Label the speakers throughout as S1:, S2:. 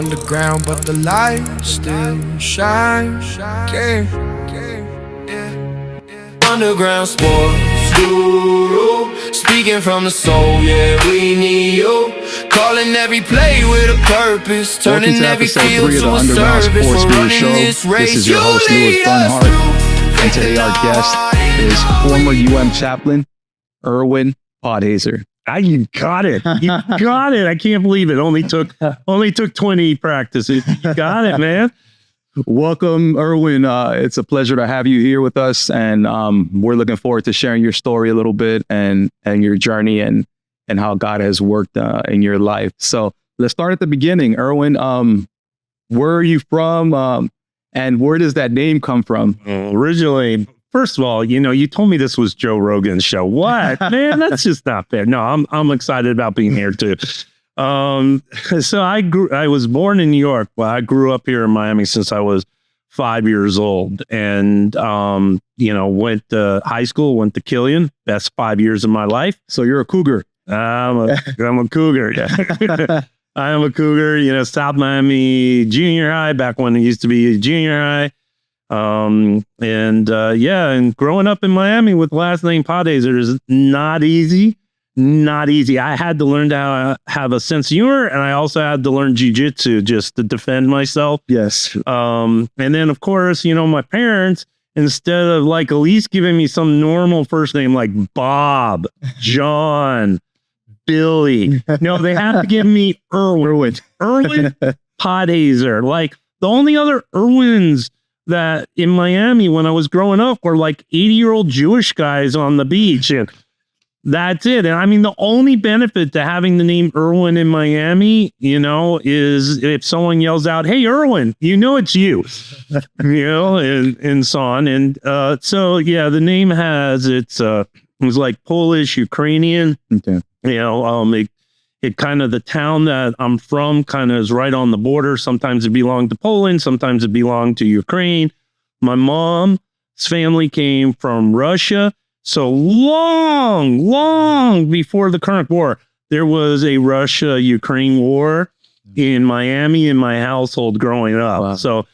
S1: underground, but the light still shines. Yeah. Underground sports guru, speaking from the soul, yeah, we need you. Calling every play with a purpose, turning every field to a service. We're running this race.
S2: This is your host, Louis Bernhardt, and today our guest is former Chaplin, Irwin Podhazer.
S3: You got it. You got it. I can't believe it. Only took 20 practices. You got it, man.
S2: Welcome, Irwin. It's a pleasure to have you here with us, and we're looking forward to sharing your story a little bit and your journey and how God has worked in your life. So let's start at the beginning. Irwin, where are you from, and where does that name come from?
S3: Originally, first of all, you told me this was Joe Rogan's show. What? Man, that's just not fair. No, I'm excited about being here too. So I was born in New York. Well, I grew up here in Miami since I was 5 years old, and went to high school, went to Killian, best 5 years of my life.
S2: So you're a cougar.
S3: I'm a cougar. Yeah. I am a cougar. South Miami Junior High, back when it used to be junior high. And growing up in Miami with the last name Podhazer is not easy. Not easy. I had to learn to have a sense of humor, and I also had to learn jiu-jitsu just to defend myself.
S2: Yes.
S3: And then, of course, my parents, instead of at least giving me some normal first name like Bob, John, Billy, no, they had to give me Irwin Podhazer. The only other Irwins that in Miami when I was growing up were 80-year-old Jewish guys on the beach, and that's it. And I mean, the only benefit to having the name Irwin in Miami, is if someone yells out, "Hey, Irwin," it's you, and so on. And so, yeah, the name has it was like Polish, Ukrainian.
S2: Okay.
S3: It kind of, the town that I'm from kind of is right on the border. Sometimes it belonged to Poland, sometimes it belonged to Ukraine. My mom's family came from Russia. So long before the current war, there was a Russia-Ukraine war in Miami in my household growing up.
S2: Wow.
S3: So,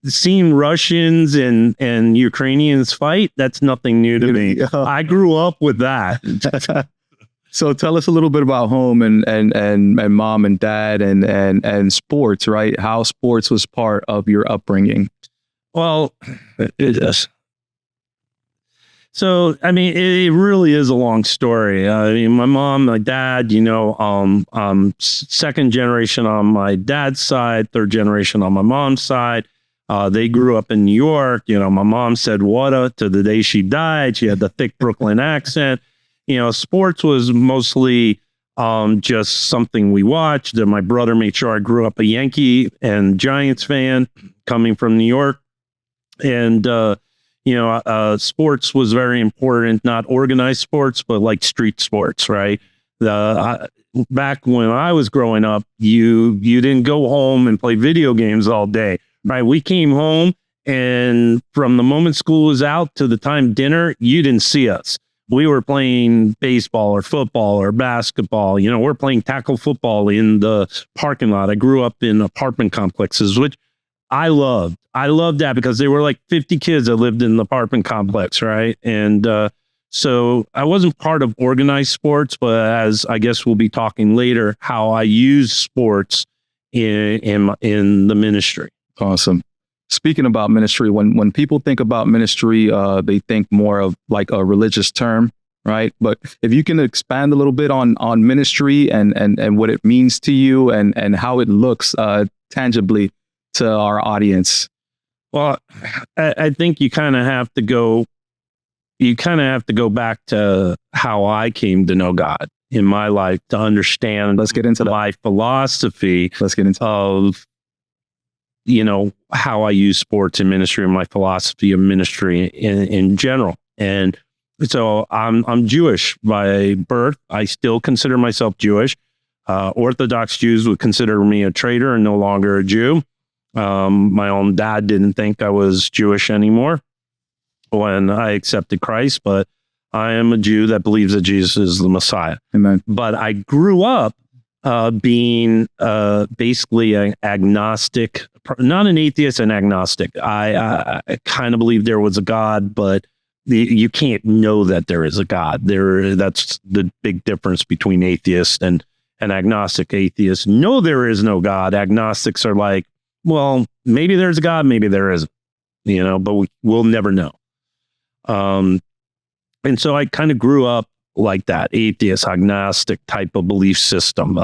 S3: seeing Russians and Ukrainians fight, that's nothing new to me. I grew up with that.
S2: So tell us a little bit about home and mom and dad and sports, right? How sports was part of your upbringing.
S3: Well, it is. So, I mean, it really is a long story. I mean, my mom, my dad, second generation on my dad's side, third generation on my mom's side. They grew up in New York. My mom said "whata" to the day she died. She had the thick Brooklyn accent. Sports was mostly just something we watched. And my brother made sure I grew up a Yankee and Giants fan coming from New York. And, sports was very important, not organized sports, but street sports, right? Back when I was growing up, you didn't go home and play video games all day, right? We came home, and from the moment school was out to the time dinner, you didn't see us. We were playing baseball or football or basketball. We're playing tackle football in the parking lot. I grew up in apartment complexes, which I loved. I loved that because there were 50 kids that lived in the apartment complex, right? And so I wasn't part of organized sports, but as I guess we'll be talking later, how I use sports in the ministry.
S2: Awesome. Speaking about ministry, when people think about ministry, they think more of a religious term, right? But if you can expand a little bit on ministry and what it means to you and how it looks tangibly to our audience.
S3: Well, I think you kind of have to go back to how I came to know God in my life to understand.
S2: Let's get into
S3: my philosophy.
S2: Let's get into
S3: of how I use sports in ministry and my philosophy of ministry in general. And so I'm Jewish by birth. I still consider myself Jewish. Orthodox Jews would consider me a traitor and no longer a Jew. My own dad didn't think I was Jewish anymore when I accepted Christ, but I am a Jew that believes that Jesus is the Messiah.
S2: Amen.
S3: But I grew up being basically an agnostic, not an atheist, an agnostic. I kind of believe there was a God, but you can't know that there is a God. That's the big difference between atheist and an agnostic. Atheists know there is no God. Agnostics are like, well, maybe there's a God, maybe there isn't, but we'll never know. And so I kind of grew up like that, atheist, agnostic type of belief system.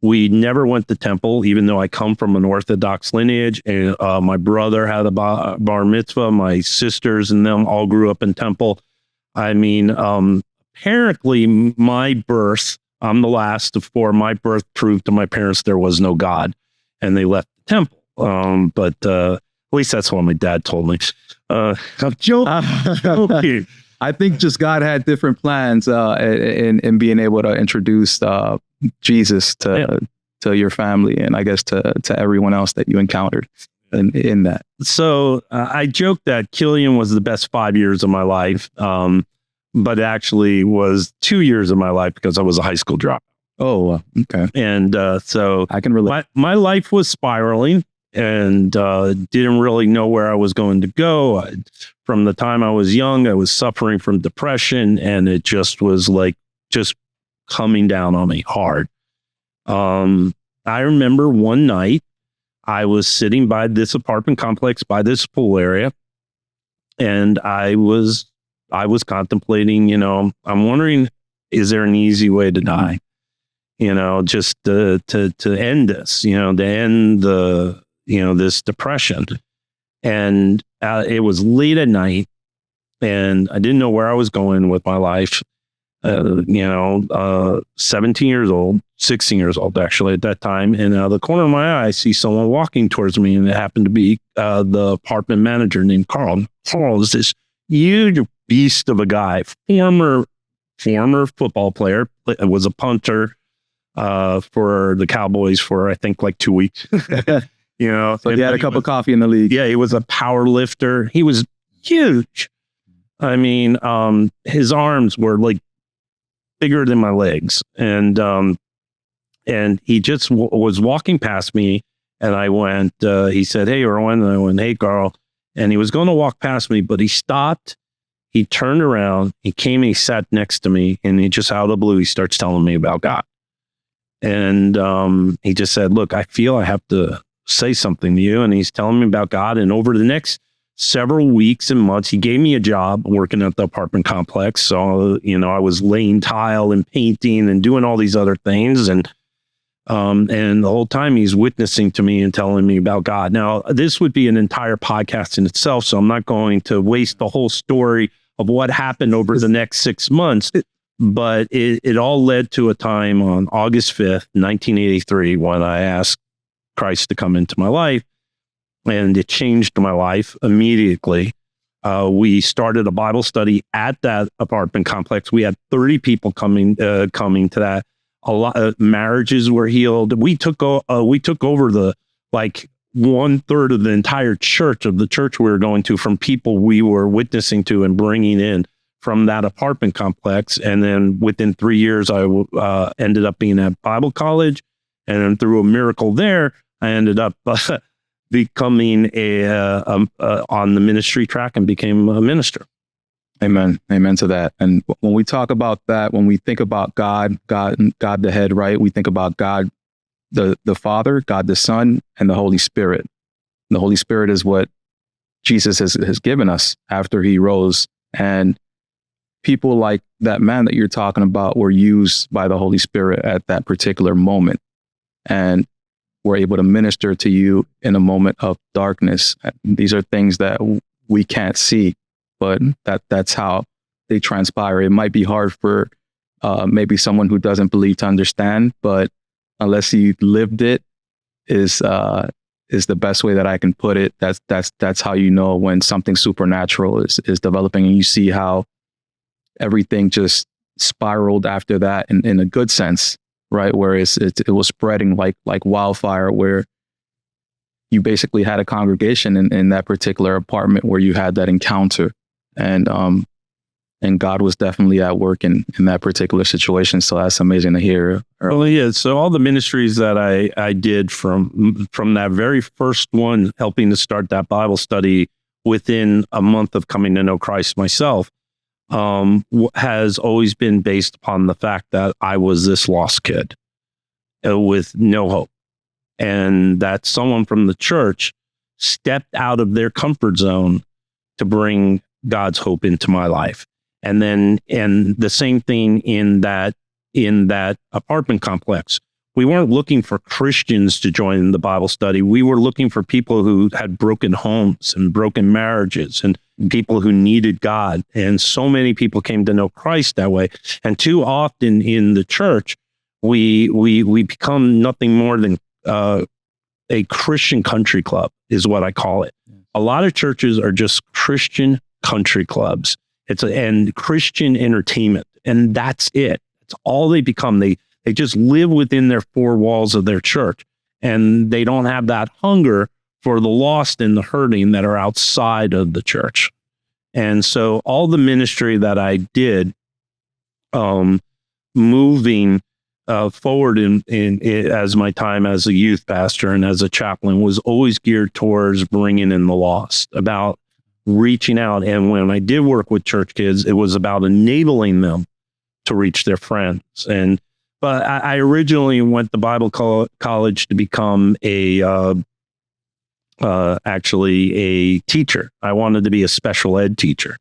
S3: We never went to temple, even though I come from an Orthodox lineage. And my brother had a bar mitzvah. My sisters and them all grew up in temple. I mean, apparently my birth, I'm the last of four. My birth proved to my parents there was no God, and they left the temple. But at least that's what my dad told me. I'm joking.
S2: I think just God had different plans in being able to introduce Jesus to your family, and I guess to everyone else that you encountered in that.
S3: So I joke that Killian was the best 5 years of my life, but it actually was 2 years of my life because I was a high school dropout.
S2: Oh, okay.
S3: And so
S2: I can relate.
S3: My life was spiraling, and didn't really know where I was going to go. From the time I was young, I was suffering from depression, and it just was like just coming down on me hard. I remember one night I was sitting by this apartment complex, by this pool area, and I was contemplating, I'm wondering, is there an easy way to die? Just to end this, to end this depression. And it was late at night, and I didn't know where I was going with my life. 17 years old, 16 years old, actually, at that time. And out of the corner of my eye, I see someone walking towards me, and it happened to be the apartment manager named Carl. Carl is this huge beast of a guy, former football player, was a punter for the Cowboys for, I think, like 2 weeks.
S2: So he had a cup of coffee in the league.
S3: Yeah, he was a power lifter. He was huge. I mean, his arms were like bigger than my legs, and he just was walking past me, and I went. He said, "Hey, Irwin," and I went, "Hey, Carl," and he was going to walk past me, but he stopped. He turned around. He came. And he sat next to me, and he just out of the blue, he starts telling me about God, and he just said, "Look, I feel I have to say something to you," and he's telling me about God. And over the next several weeks and months, he gave me a job working at the apartment complex. So, I was laying tile and painting and doing all these other things. And the whole time he's witnessing to me and telling me about God. Now, this would be an entire podcast in itself, so I'm not going to waste the whole story of what happened over the next 6 months. But it all led to a time on August 5th, 1983, when I asked Christ to come into my life, and it changed my life immediately. We started a Bible study at that apartment complex. We had 30 people coming to that. A lot of marriages were healed. We took over the 1/3 of the entire church of the church we were going to from people we were witnessing to and bringing in from that apartment complex. And then within 3 years, I ended up being at Bible college, and then through a miracle there, I ended up becoming on the ministry track and became a minister.
S2: Amen. Amen to that. And when we talk about that, when we think about God the head, right? We think about God, the Father, God the Son, and the Holy Spirit. And the Holy Spirit is what Jesus has given us after he rose. And people like that man that you're talking about were used by the Holy Spirit at that particular moment. And we're able to minister to you in a moment of darkness. These are things that we can't see, but that's how they transpire. It might be hard for maybe someone who doesn't believe to understand, but unless you lived it, is the best way that I can put it. That's how you know when something supernatural is developing, and you see how everything just spiraled after that in a good sense. Right, where it was spreading like wildfire, where you basically had a congregation in that particular apartment where you had that encounter, and and God was definitely at work in that particular situation. So that's amazing to hear.
S3: Well, yeah. So all the ministries that I did from that very first one, helping to start that Bible study within a month of coming to know Christ myself, has always been based upon the fact that I was this lost kid with no hope, and that someone from the church stepped out of their comfort zone to bring God's hope into my life. And the same thing in that apartment complex. We weren't looking for Christians to join the Bible study. We were looking for people who had broken homes and broken marriages and people who needed God. And so many people came to know Christ that way. And too often in the church, we become nothing more than a Christian country club, is what I call it. A lot of churches are just Christian country clubs. And Christian entertainment, and that's it. It's all they become. They just live within their four walls of their church, and they don't have that hunger for the lost and the hurting that are outside of the church. And so all the ministry that I did, moving forward in as my time as a youth pastor and as a chaplain, was always geared towards bringing in the lost, about reaching out. And when I did work with church kids, it was about enabling them to reach their friends. But I originally went to Bible college to become actually a teacher. I wanted to be a special ed teacher,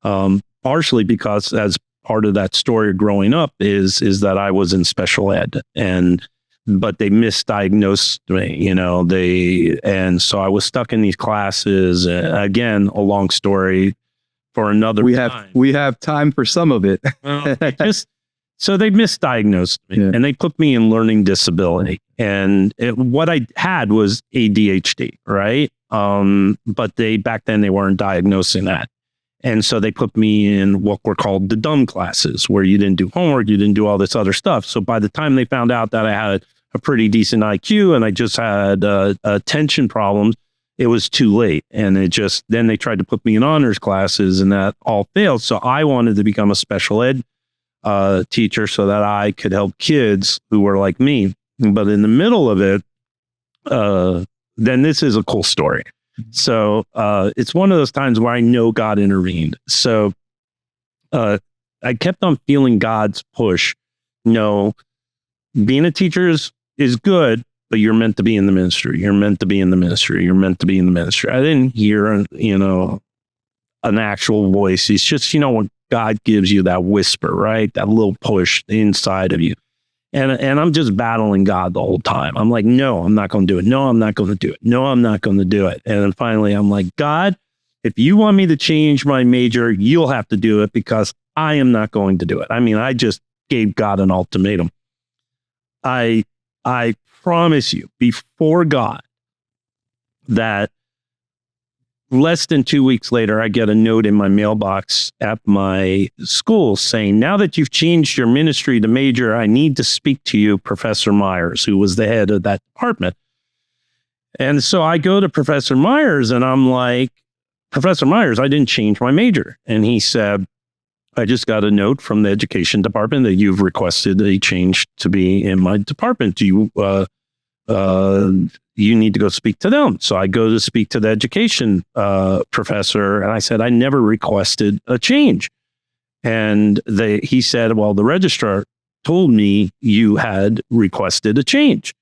S3: partially because as part of that story growing up is that I was in special ed, but they misdiagnosed me, and so I was stuck in these classes. Again, a long story for another time.
S2: We have time for some of it.
S3: Well, so they misdiagnosed me, and they put me in learning disability. And what I had was ADHD, right? But back then they weren't diagnosing that. And so they put me in what were called the dumb classes, where you didn't do homework, you didn't do all this other stuff. So by the time they found out that I had a pretty decent IQ and I just had attention problems, it was too late. And then they tried to put me in honors classes, and that all failed. So I wanted to become a special ed teacher so that I could help kids who were like me. But in the middle of it, then this is a cool story. So it's one of those times where I know God intervened. So I kept on feeling God's push. No, being a teacher is good, but you're meant to be in the ministry. You're meant to be in the ministry. You're meant to be in the ministry. I didn't hear, an actual voice. It's just, when God gives you that whisper, right? That little push inside of you. And I'm just battling God the whole time. I'm like, no, I'm not going to do it. No, I'm not going to do it. No, I'm not going to do it. And then finally, I'm like, God, if you want me to change my major, you'll have to do it, because I am not going to do it. I mean, I just gave God an ultimatum. I promise you before God that less than 2 weeks later, I get a note in my mailbox at my school saying, now that you've changed your ministry to major, I need to speak to you, Professor Myers, who was the head of that department. And so I go to Professor Myers and I'm like, Professor Myers, I didn't change my major. And he said, I just got a note from the education department that you've requested a change to be in my department. Do you need to go speak to them. So I go to speak to the education professor, and I said, I never requested a change. And he said, well, the registrar told me you had requested a change.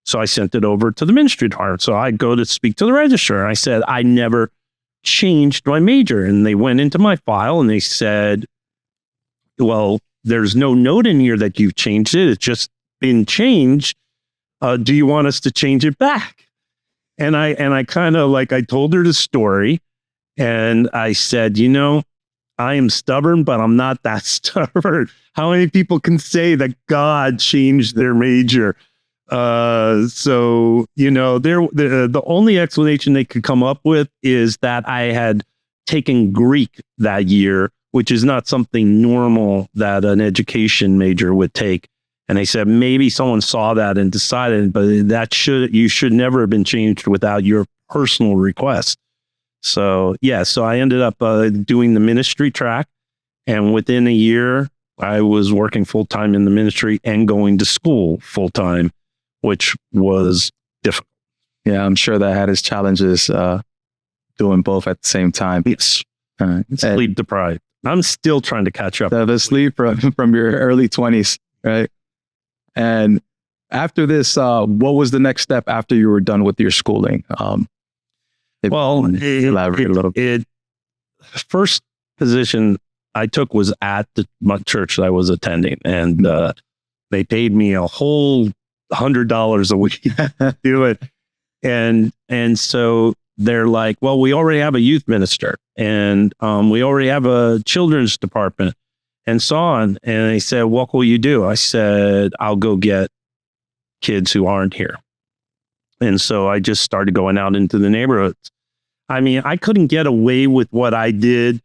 S3: So I sent it over to the ministry department. So I go to speak to the registrar, and I said, I never changed my major. And they went into my file and they said, well, there's no note in here that you've changed it. It's just been changed. Do you want us to change it back? And I kind of I told her the story, and I said, I am stubborn, but I'm not that stubborn. How many people can say that God changed their major? So the only explanation they could come up with is that I had taken Greek that year, which is not something normal that an education major would take. And they said, maybe someone saw that and decided, but you should never have been changed without your personal request. So, so I ended up doing the ministry track. And within a year, I was working full-time in the ministry and going to school full-time, which was difficult.
S2: Yeah, I'm sure that had its challenges doing both at the same time.
S3: Yes. Sleep deprived. I'm still trying to catch up.
S2: The sleep from your early 20s, right? And after this, what was the next step after you were done with your schooling? Elaborate a little bit.
S3: First position I took was at my church that I was attending, and they paid me a whole $100 a week to do it. And so they're like, well, we already have a youth minister, and we already have a children's department, and so on. And they said, what will you do? I said, I'll go get kids who aren't here. And so I just started going out into the neighborhoods. I mean, I couldn't get away with what I did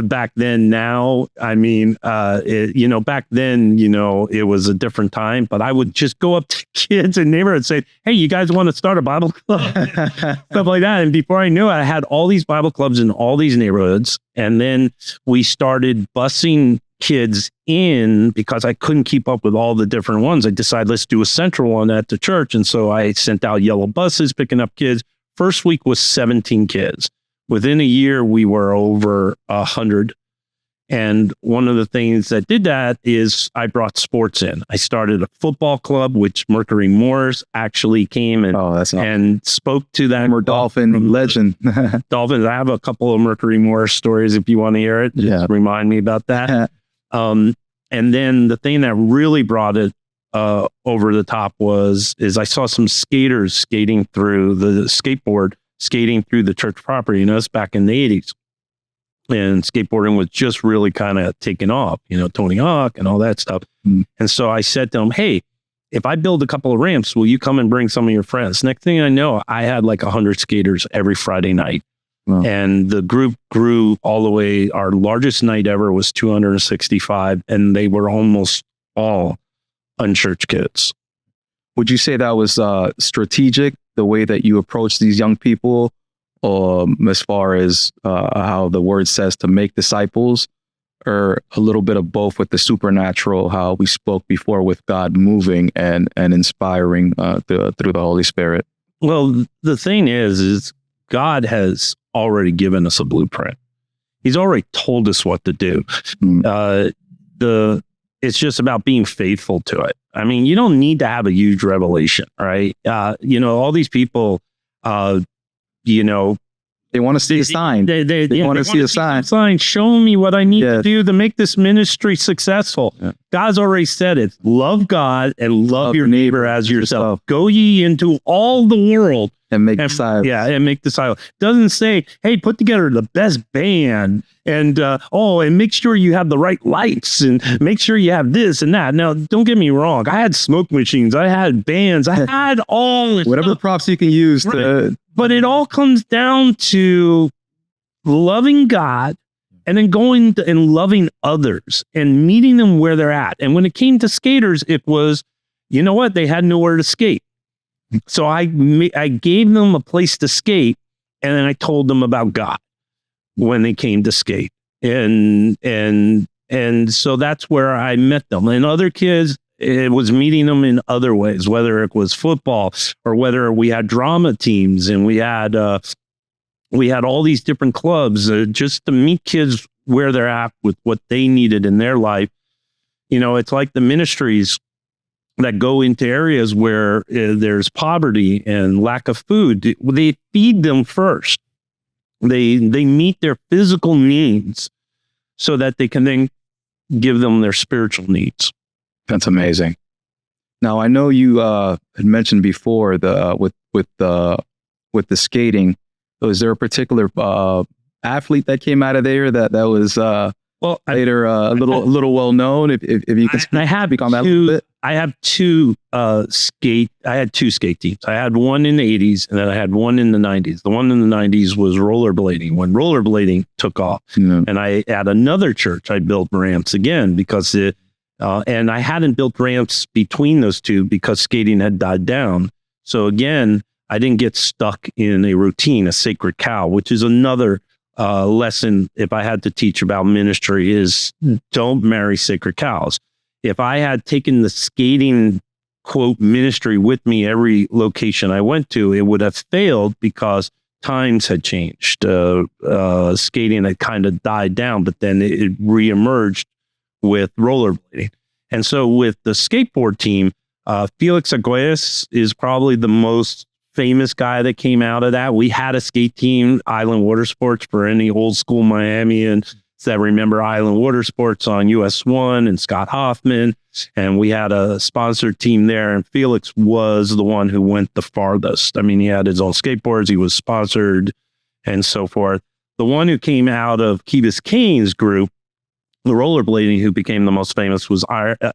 S3: back then. Now, I mean, back then, it was a different time, but I would just go up to kids in neighborhoods and say, hey, you guys want to start a Bible club? Stuff like that. And before I knew it, I had all these Bible clubs in all these neighborhoods. And then we started busing kids in because I couldn't keep up with all the different ones. I decided, let's do a central one at the church. And so I sent out yellow buses picking up kids. First week was 17 kids. Within a year, we were over 100. And one of the things that did that is I brought sports in. I started a football club, which Mercury Morris actually came and spoke to that.
S2: Former Dolphin legend.
S3: Dolphins. I have a couple of Mercury Morris stories if you want to hear it. Just remind me about that. And then the thing that really brought it over the top is I saw some skaters skating through the church property. It's back in the 80s. And skateboarding was just really kind of taking off, Tony Hawk and all that stuff. And so I said to them, hey, if I build a couple of ramps, will you come and bring some of your friends? Next thing I know, I had like 100 skaters every Friday night. Wow. And the group grew all the way. Our largest night ever was 265, and they were almost all unchurched kids.
S2: Would you say that was strategic, the way that you approach these young people, as far as how the word says to make disciples, or a little bit of both with the supernatural, how we spoke before with God moving and inspiring through the Holy Spirit?
S3: Well, the thing is God has already given us a blueprint. He's already told us what to do. It's just about being faithful to it. I mean, you don't need to have a huge revelation, right? All these people,
S2: they want to see a sign. They want to see a sign.
S3: Show me what I need to do to make this ministry successful. Yeah. God's already said it. Love God and love your neighbor as yourself. Go ye into all the world
S2: and make disciples.
S3: Yeah, and make disciples. Doesn't say, hey, put together the best band and make sure you have the right lights and make sure you have this and that. Now, don't get me wrong. I had smoke machines. I had bands. I had all this
S2: whatever
S3: stuff.
S2: Props you can use to.
S3: But it all comes down to loving God and then going and loving others and meeting them where they're at. And when it came to skaters, it was, they had nowhere to skate. So I gave them a place to skate, and then I told them about God when they came to skate. And so that's where I met them. And other kids, it was meeting them in other ways, whether it was football or whether we had drama teams, and we had all these different clubs just to meet kids where they're at with what they needed in their life. It's like the ministries that go into areas where there's poverty and lack of food. They feed them first. They meet their physical needs so that they can then give them their spiritual needs.
S2: That's amazing. Now, I know you had mentioned before with the skating. Was there a particular athlete that came out of there that was later a little well known? If you can speak on that a little bit.
S3: I have two skate teams. I had one in the 80s and then I had one in the 90s. The one in the 90s was rollerblading, when rollerblading took off. Yeah. And at another church, I built ramps again because and I hadn't built ramps between those two because skating had died down. So again, I didn't get stuck in a routine, a sacred cow, which is another lesson, if I had to teach about ministry, is don't marry sacred cows. If I had taken the skating quote ministry with me every location I went to, it would have failed because times had changed. Skating had kind of died down, but then it reemerged with rollerblading. And so with the skateboard team, Felix Arguelles is probably the most famous guy that came out of that. We had a skate team, Island Water Sports, for any old school Miamians that remember Island Water Sports on US1 and Scott Hoffman. And we had a sponsored team there, and Felix was the one who went the farthest. I mean, he had his own skateboards, he was sponsored, and so forth. The one who came out of Key Biscayne's group, the rollerblading, who became the most famous, was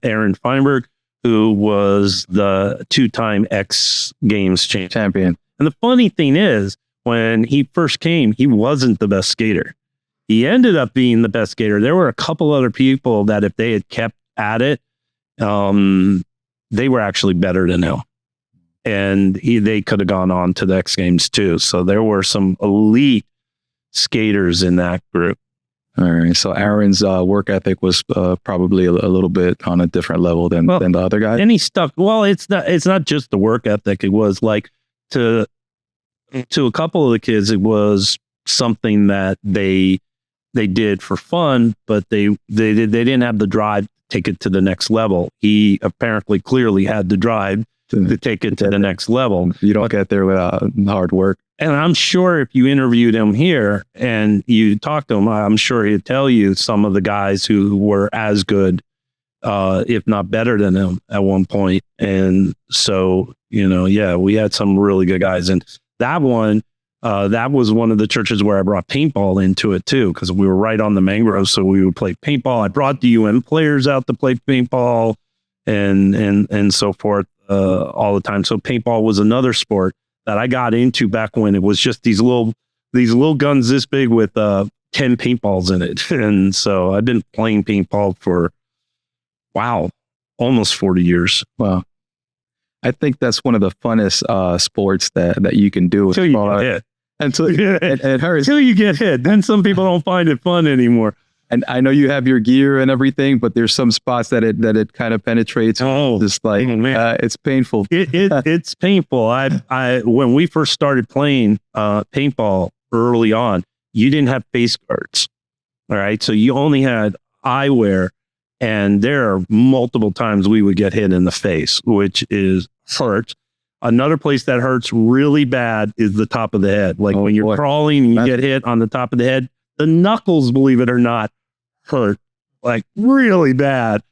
S3: Aaron Feinberg, who was the 2-time X Games champion. And the funny thing is, when he first came, he wasn't the best skater. He ended up being the best skater. There were a couple other people that if they had kept at it, they were actually better than him. And they could have gone on to the X Games too. So there were some elite skaters in that group.
S2: All right. So Aaron's work ethic was probably a little bit on a different level than the other guys.
S3: And he stuck. Well, it's not just the work ethic. It was like to a couple of the kids, it was something that they did for fun, but they didn't have the drive to take it to the next level. He apparently clearly had the drive to take it to the next level.
S2: You don't get there without hard work.
S3: And I'm sure if you interviewed him here and you talked to him, I'm sure he'd tell you some of the guys who were as good, if not better than him at one point. And so, we had some really good guys. And that one, that was one of the churches where I brought paintball into it too, because we were right on the mangroves. So we would play paintball. I brought the UN players out to play paintball and so forth all the time. So paintball was another sport that I got into back when it was just these little guns this big with 10 paintballs in it. And so I've been playing paintball for, almost 40 years.
S2: Wow. I think that's one of the funnest sports that you can do.
S3: Until you get hit.
S2: It hurts.
S3: Until you get hit. Then some people don't find it fun anymore.
S2: And I know you have your gear and everything, but there's some spots that it kind of penetrates. Just like, it's painful.
S3: It's painful. I when we first started playing paintball early on, you didn't have face guards. All right. So you only had eyewear, and there are multiple times we would get hit in the face, which hurts. Another place that hurts really bad is the top of the head. Like when you're crawling and you get hit on the top of the head, the knuckles, believe it or not, hurt like really bad.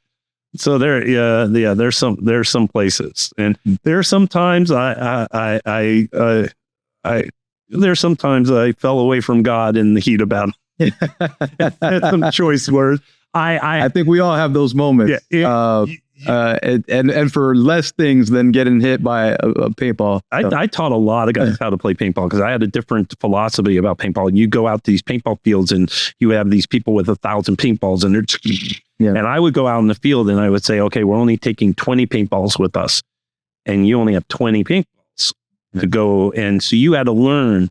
S3: So there's some places, and there's sometimes there's sometimes I fell away from God in the heat of battle. That's some choice words. I
S2: think we all have those moments. And for less things than getting hit by a paintball.
S3: I taught a lot of guys how to play paintball because I had a different philosophy about paintball. You go out to these paintball fields and you have these people with 1,000 paintballs, and and I would go out in the field and I would say, okay, we're only taking 20 paintballs with us, and you only have 20 paintballs to go. And so you had to learn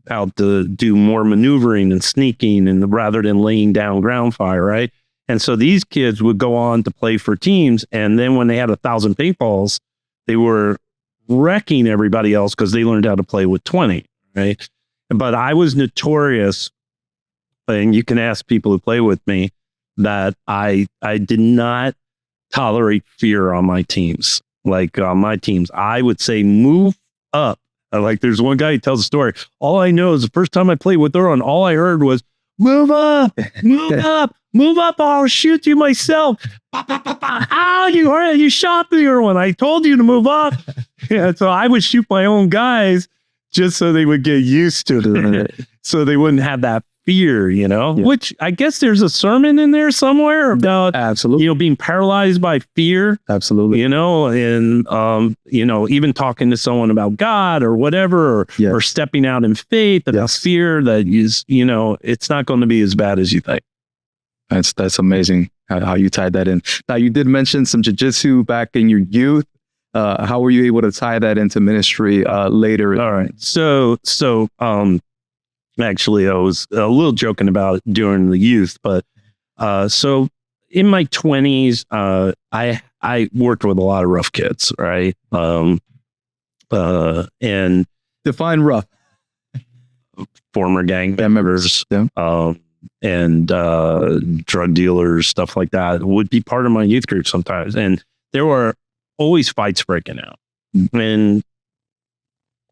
S3: how to do more maneuvering and sneaking, and rather than laying down ground fire, right? And so these kids would go on to play for teams. And then when they had 1,000 paintballs, they were wrecking everybody else because they learned how to play with 20, right? But I was notorious, and you can ask people who play with me, that I did not tolerate fear on my teams. Like on my teams, I would say, move up. Like there's one guy who tells a story. All I know is the first time I played with Irwin, all I heard was, move up, move up. Move up, I'll shoot you myself. Ow, you shot me, Irwin. I told you to move up. So I would shoot my own guys just so they would get used to it. So they wouldn't have that fear, which I guess there's a sermon in there somewhere about,
S2: absolutely,
S3: being paralyzed by fear.
S2: Absolutely.
S3: And, even talking to someone about God or whatever, or stepping out in faith about fear that is, it's not going to be as bad as you think.
S2: That's amazing how you tied that in. Now, you did mention some jiu-jitsu back in your youth. How were you able to tie that into ministry later?
S3: All right. So Actually, I was a little joking about it during the youth, but so in my 20s, I worked with a lot of rough kids, right? And
S2: Define rough.
S3: former gang members, and drug dealers, stuff like that would be part of my youth group sometimes. And there were always fights breaking out, and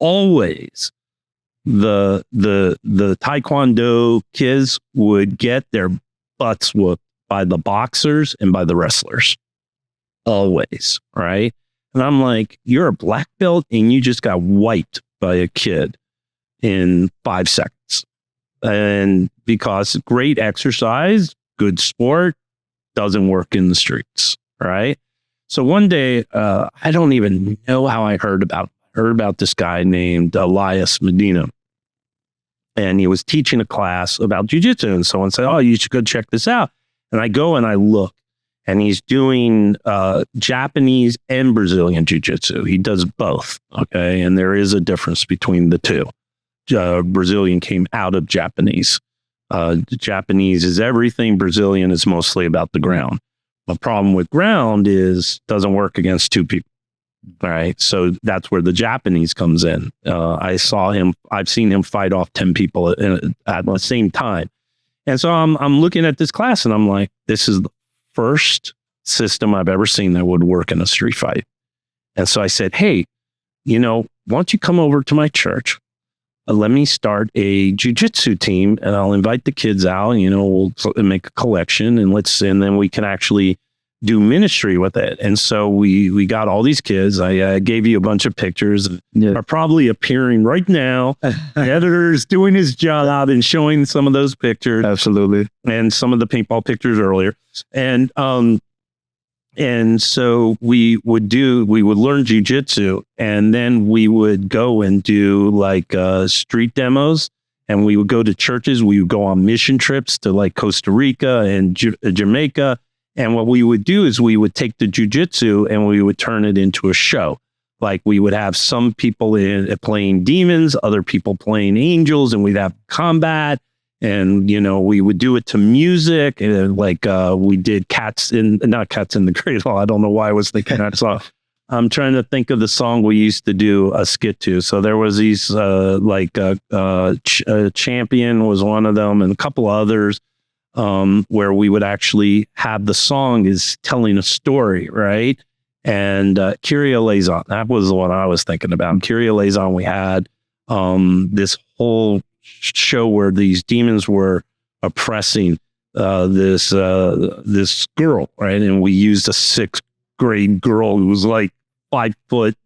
S3: always the Taekwondo kids would get their butts whooped by the boxers and by the wrestlers. Always, right? And I'm like, you're a black belt and you just got wiped by a kid in 5 seconds. And because great exercise, good sport, doesn't work in the streets, right? So one day, I don't even know how I heard about this guy named Elias Medina. And he was teaching a class about jiu-jitsu. And someone said, oh, you should go check this out. And I go and I look. And he's doing Japanese and Brazilian jiu-jitsu. He does both, okay? And there is a difference between the two. Brazilian came out of Japanese. Japanese is everything. Brazilian is mostly about the ground. The problem with ground is doesn't work against 2 people. All right. So that's where the Japanese comes in. I've seen him fight off 10 people at the same time. And so I'm looking at this class and I'm like, this is the first system I've ever seen that would work in a street fight. And so I said, hey, why don't you come over to my church? Let me start a jiu-jitsu team and I'll invite the kids out, we'll make a collection and then we can actually do ministry with it. And so we got all these kids. I gave you a bunch of pictures are probably appearing right now. The editor's doing his job and showing some of those pictures.
S2: Absolutely.
S3: And some of the paintball pictures earlier. And so we would learn jiu-jitsu and then we would go and do like street demos, and we would go to churches. We would go on mission trips to like Costa Rica and Jamaica. And what we would do is we would take the jiu-jitsu and we would turn it into a show. Like we would have some people playing demons, other people playing angels, and we'd have combat. And, we would do it to music. And we did not Cats in the Cradle. I don't know why I was thinking that song. I'm trying to think of the song we used to do a skit to. So there was these Champion was one of them and a couple others. Where we would actually have the song is telling a story, right? And Kyrie Eleison, that was the one I was thinking about. Kyrie Eleison, we had this whole show where these demons were oppressing this girl, right? And we used a 6th grade girl who was like 5 foot,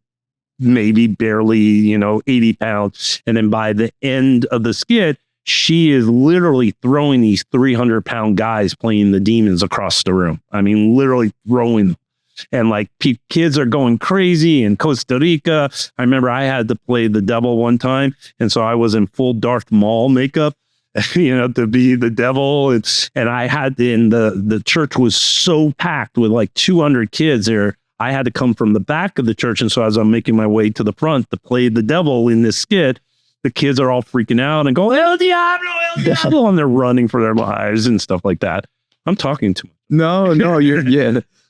S3: maybe barely, 80 pounds. And then by the end of the skit, she is literally throwing these 300-pound guys playing the demons across the room. I mean, literally throwing them. And like kids are going crazy in Costa Rica. I remember I had to play the devil one time. And so I was in full Darth Maul makeup, to be the devil. And I had the church was so packed with like 200 kids there. I had to come from the back of the church. And so as I'm making my way to the front to play the devil in this skit, the kids are all freaking out and going, El Diablo, El Diablo, and they're running for their lives and stuff like that. I'm talking too much.
S2: No,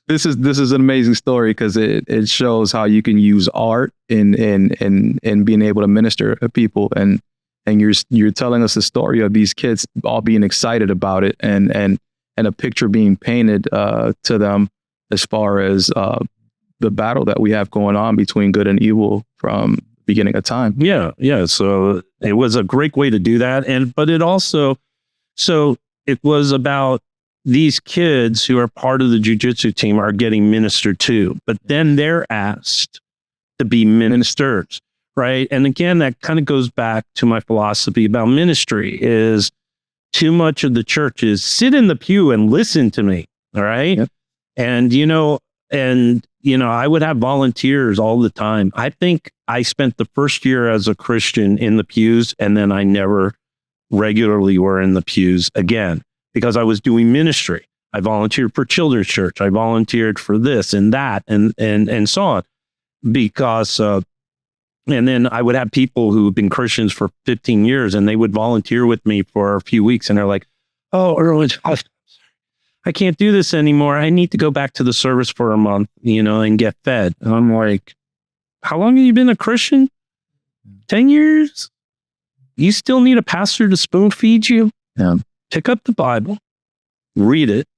S2: This is an amazing story because it shows how you can use art in being able to minister to people, and you're telling us the story of these kids all being excited about it and a picture being painted to them as far as the battle that we have going on between good and evil from beginning of time.
S3: Yeah. So it was a great way to do that. But it also, so it was about these kids who are part of the jiu-jitsu team are getting ministered to, but then they're asked to be ministers, right? And again, that kind of goes back to my philosophy about ministry is too much of the church is sit in the pew and listen to me. All right. Yep. And, I would have volunteers all the time. I think I spent the first year as a Christian in the pews, and then I never regularly were in the pews again because I was doing ministry. I volunteered for children's church. I volunteered for this and that and so on because And then I would have people who've been Christians for 15 years and they would volunteer with me for a few weeks. And they're like, oh, Irwin, I can't do this anymore. I need to go back to the service for a month, and get fed. And I'm like, how long have you been a Christian? 10 years? You still need a pastor to spoon feed you?
S2: Yeah.
S3: Pick up the Bible, read it.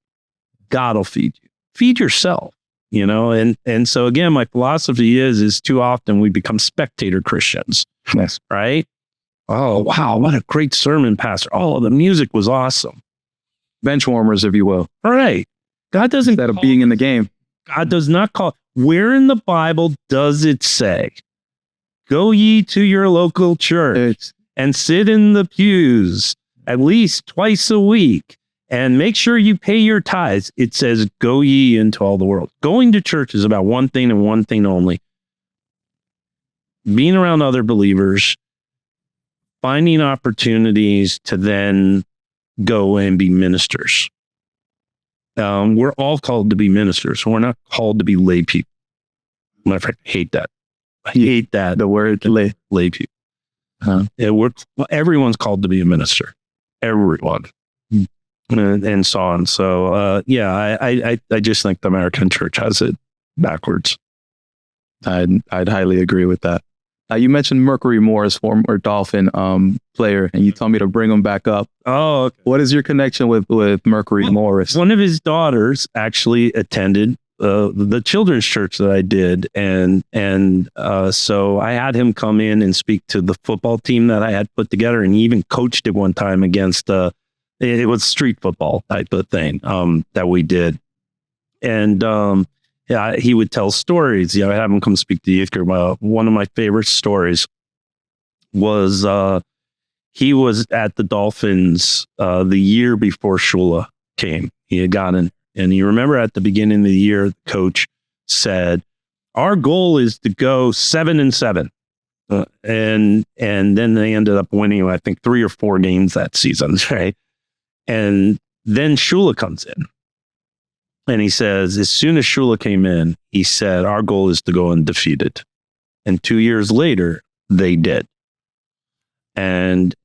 S3: God will feed you. Feed yourself, and so again, my philosophy is too often we become spectator Christians.
S2: Yes.
S3: Right? Oh, wow. What a great sermon, pastor. Oh, the music was awesome.
S2: Bench warmers, if you will.
S3: All right. God doesn't.
S2: Instead of being in the game.
S3: God does not call. Where in the Bible does it say, go ye to your local church and sit in the pews at least twice a week and make sure you pay your tithes? It says, go ye into all the world. Going to church is about one thing and one thing only. Being around other believers, finding opportunities to then go and be ministers. We're all called to be ministers. We're not called to be lay people. Matter of fact, I hate that. I hate that.
S2: The word lay
S3: people. Everyone's called to be a minister. Everyone. And so on. So, I just think the American church has it backwards.
S2: I'd highly agree with that. You mentioned Mercury Morris, former Dolphin player, and you told me to bring him back up.
S3: Oh, okay.
S2: What is your connection with Mercury Morris?
S3: One of his daughters actually attended the children's church that I did, and so I had him come in and speak to the football team that I had put together, and he even coached it one time against it was street football type of thing that we did, and he would tell stories. I had him come speak to the youth group. One of my favorite stories was he was at the Dolphins the year before Shula came. He had gotten, and you remember at the beginning of the year, the coach said, "Our goal is to go 7-7," and then they ended up winning, I think, 3 or 4 games that season, right? And then Shula comes in. And he says, as soon as Shula came in, he said, our goal is to go undefeated. And 2 years later, they did. And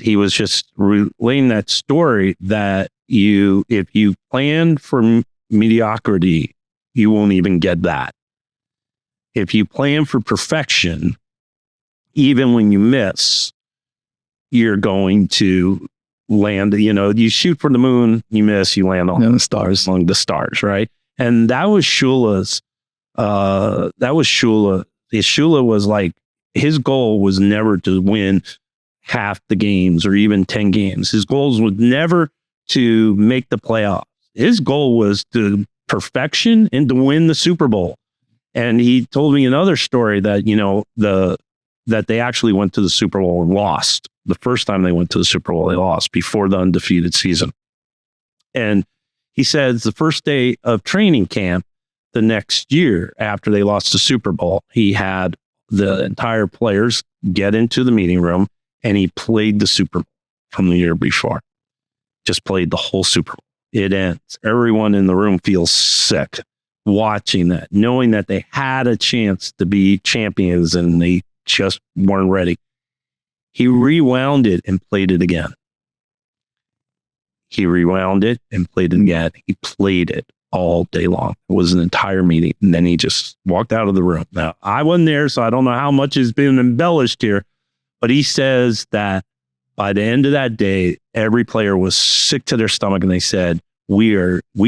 S3: he was just relaying that story that if you plan for mediocrity, you won't even get that. If you plan for perfection, even when you miss, you're going to land, you shoot for the moon, you miss, you land on
S2: the stars,
S3: among the stars, right? And that was Shula's, Shula. Shula was like, his goal was never to win half the games or even 10 games. His goals was never to make the playoffs. His goal was to perfection and to win the Super Bowl. And he told me another story that, that they actually went to the Super Bowl and lost. The first time they went to the Super Bowl, they lost before the undefeated season. And he says the first day of training camp, the next year after they lost the Super Bowl, he had the entire players get into the meeting room and he played the Super Bowl from the year before. Just played the whole Super Bowl. It ends. Everyone in the room feels sick watching that, knowing that they had a chance to be champions and they just weren't ready. He rewound it and played it again. He rewound it and played it again. He played it all day long. It was an entire meeting. And then he just walked out of the room. Now, I wasn't there, so I don't know how much has been embellished here. But he says that by the end of that day, every player was sick to their stomach. And they said, we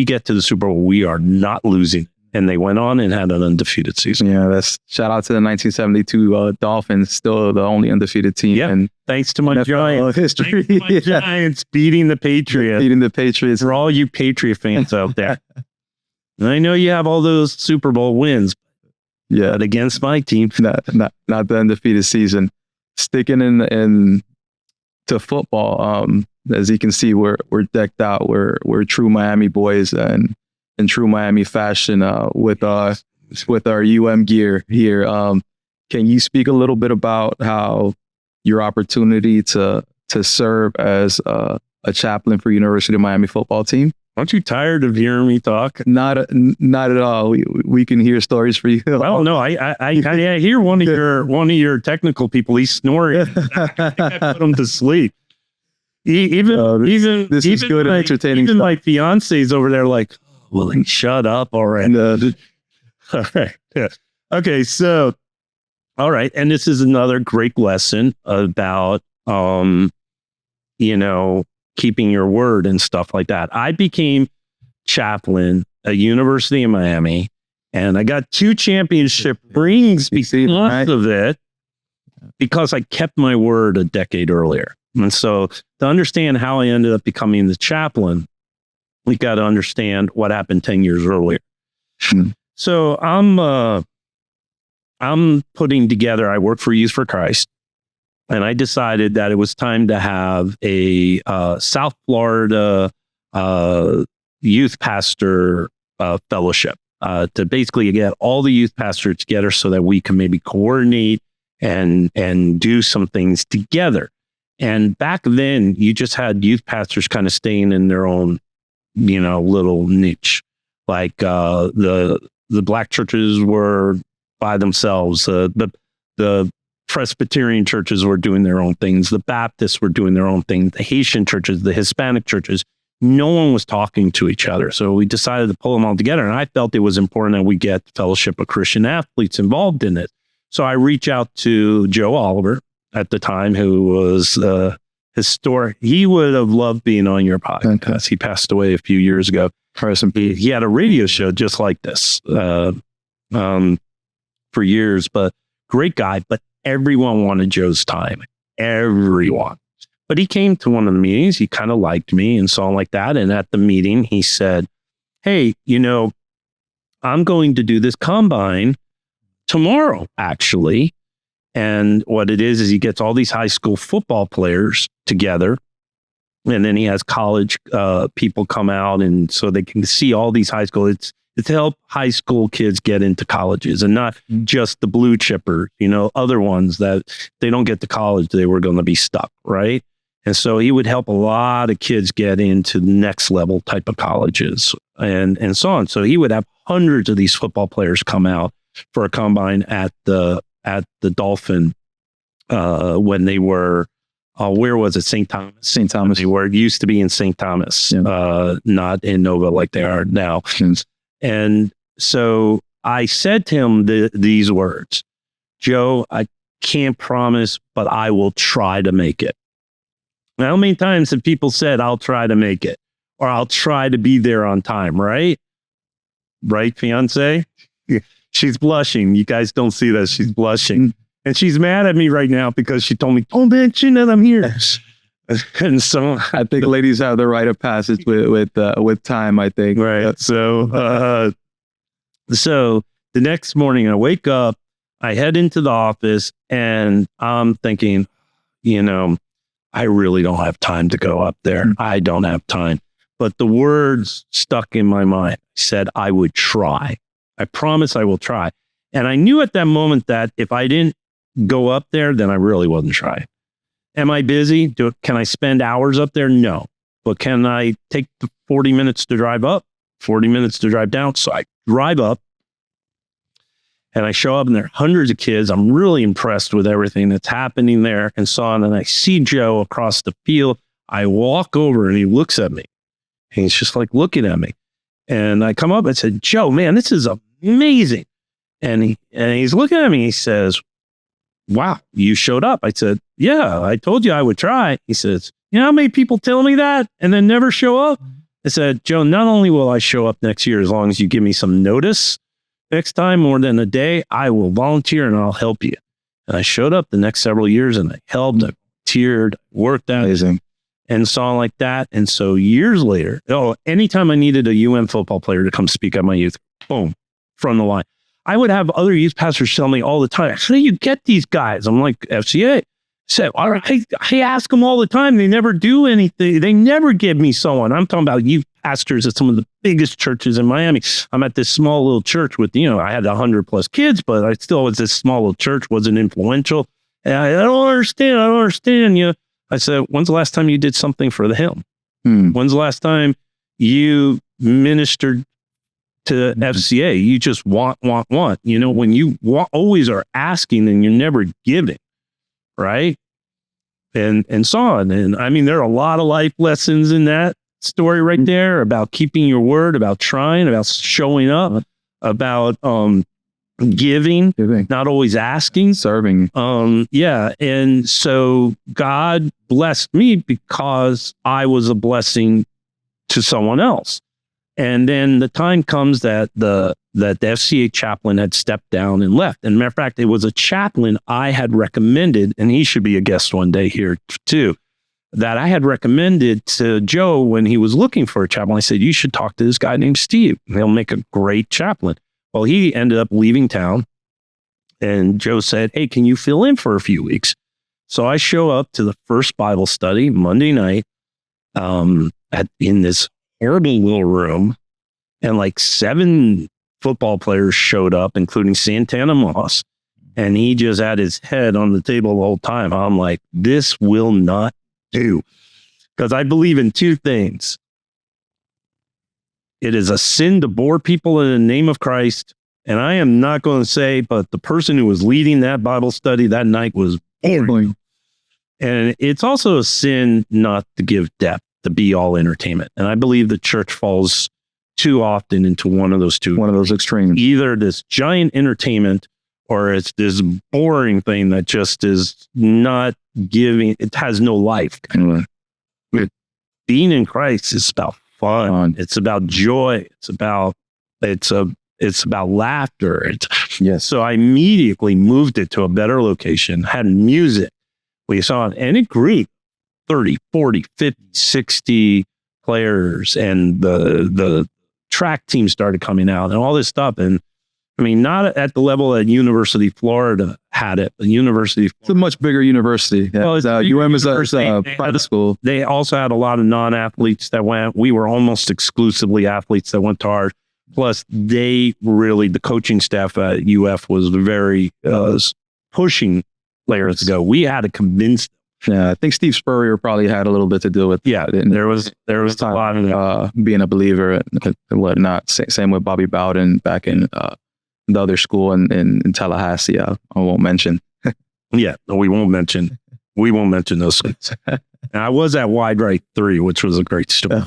S3: get to the Super Bowl. We are not losing. And they went on and had an undefeated season.
S2: Yeah, that's shout out to the 1972 Dolphins, still the only undefeated team.
S3: Yeah,
S2: and
S3: thanks to my Giants
S2: history.
S3: Thanks to my Giants beating the Patriots.
S2: Beating the Patriots.
S3: For all you Patriot fans out there. And I know you have all those Super Bowl wins.
S2: Yeah,
S3: but against my team,
S2: not the undefeated season. Sticking in to football, as you can see, we're decked out. We're true Miami boys and in true Miami fashion with our gear here. Can you speak a little bit about how your opportunity to serve as a chaplain for University of Miami football team
S3: Aren't you tired of hearing me talk?
S2: Not at all. We can hear stories for you.
S3: Well, no, I hear one of your technical people. He's snoring. I put him to sleep. Even
S2: this is good and entertaining.
S3: Even my fiance's over there, like, well, then shut up already. All right. Yeah. Okay. So, all right. And this is another great lesson about, keeping your word and stuff like that. I became chaplain at University of Miami, and I got 2 championship rings because of it, because I kept my word a decade earlier. And so to understand how I ended up becoming the chaplain, we got to understand what happened 10 years earlier. So I'm putting together, I work for Youth for Christ, and I decided that it was time to have a South Florida youth pastor fellowship to basically get all the youth pastors together so that we can maybe coordinate and do some things together. And back then, you just had youth pastors kind of staying in their own, little niche. Like the black churches were by themselves. The Presbyterian churches were doing their own things. The Baptists were doing their own thing. The Haitian churches, the Hispanic churches, no one was talking to each other. So we decided to pull them all together. And I felt it was important that we get Fellowship of Christian Athletes involved in it. So I reached out to Joe Oliver at the time, who was historic. He would have loved being on your podcast. He passed away a few years ago. He had a radio show just like this for years, but great guy. But everyone wanted Joe's time. Everyone. But he came to one of the meetings. He kind of liked me and so on like that. And at the meeting, he said, hey, I'm going to do this combine tomorrow, actually. And what it is he gets all these high school football players together. And then he has college people come out, and so they can see all these high school. It's to help high school kids get into colleges, and not just the blue chipper, other ones that they don't get to college, they were going to be stuck, right? And so he would help a lot of kids get into the next level type of colleges and so on. So he would have hundreds of these football players come out for a combine at the Dolphin when they were, where was it? St. Thomas.
S2: St. Thomas.
S3: They were, it used to be in St. Thomas, not in Nova like they are now. And so I said to him these words, Joe, I can't promise, but I will try to make it. Now, how many times have people said, I'll try to make it, or I'll try to be there on time, right? Right, fiance? She's blushing. You guys don't see that. She's blushing. And she's mad at me right now because she told me, don't mention that I'm here. And so
S2: I think ladies have the rite of passage with time, I think.
S3: Right. So the next morning I wake up, I head into the office, and I'm thinking, I really don't have time to go up there. I don't have time. But the words stuck in my mind. I said, I would try. I promise I will try. And I knew at that moment that if I didn't go up there, then I really wasn't trying. Am I busy? Can I spend hours up there? No. But can I take the 40 minutes to drive up, 40 minutes to drive down? So I drive up, and I show up, and there are hundreds of kids. I'm really impressed with everything that's happening there and so on. And I see Joe across the field. I walk over, and he looks at me. And he's just like looking at me. And I come up and said, Joe, man, this is amazing. And he's looking at me. He says, wow, you showed up. I said, yeah, I told you I would try. He says, you know how many people tell me that and then never show up? I said, Joe, not only will I show up next year, as long as you give me some notice next time, more than a day, I will volunteer and I'll help you. And I showed up the next several years, and I helped, I volunteered, worked out, and so on like that. And so years later, anytime I needed a UM football player to come speak at my youth, boom, from the line. I would have other youth pastors tell me all the time, how do you get these guys? I'm like, FCA. Said, all right, I ask them all the time. They never do anything. They never give me someone. I'm talking about youth pastors at some of the biggest churches in Miami. I'm at this small little church with, I had 100+ kids, but I still was this small little church, wasn't influential. And I don't understand. I said, when's the last time you did something for the hymn? When's the last time you ministered to FCA. You just want. You know, when you always are asking and you're never giving, right? And so on. And I mean, there are a lot of life lessons in that story right there about keeping your word, about trying, about showing up, about giving, not always asking,
S2: serving.
S3: Yeah. And so God blessed me because I was a blessing to someone else. And then the time comes that the FCA chaplain had stepped down and left. And matter of fact, it was a chaplain I had recommended, and he should be a guest one day here too, that I had recommended to Joe when he was looking for a chaplain. I said, you should talk to this guy named Steve. He'll make a great chaplain. Well, he ended up leaving town, and Joe said, hey, can you fill in for a few weeks? So I show up to the first Bible study Monday night in this horrible little room, and like 7 football players showed up, including Santana Moss, and he just had his head on the table the whole time. I'm like, this will not do, because I believe in 2 things. It is a sin to bore people in the name of Christ, and I am not going to say, but the person who was leading that Bible study that night was boring. And it's also a sin not to give depth, to be all entertainment. And I believe the church falls too often into one of those
S2: extremes.
S3: Either this giant entertainment, or it's this boring thing that just is not giving, it has no life. Being in Christ is about fun. It's about joy. It's about laughter.
S2: Yes.
S3: So I immediately moved it to a better location, had music. We saw it, and it grew 30, 40, 50, 60 players, and the track team started coming out and all this stuff. And I mean, not at the level that University of Florida had it, but University of Florida.
S2: It's a much bigger university. Yeah.
S3: Well,
S2: UM is a private school.
S3: They also had a lot of non-athletes that went. We were almost exclusively athletes that went to ours. Plus, the coaching staff at UF was very pushing players to go. We had to convince them.
S2: Yeah, I think Steve Spurrier probably had a little bit to do with.
S3: Yeah, there was a lot of
S2: being a believer and whatnot. Same with Bobby Bowden back in the other school in Tallahassee. I won't mention.
S3: Yeah, we won't mention those schools. And I was at Wide Right 3, which was a great story.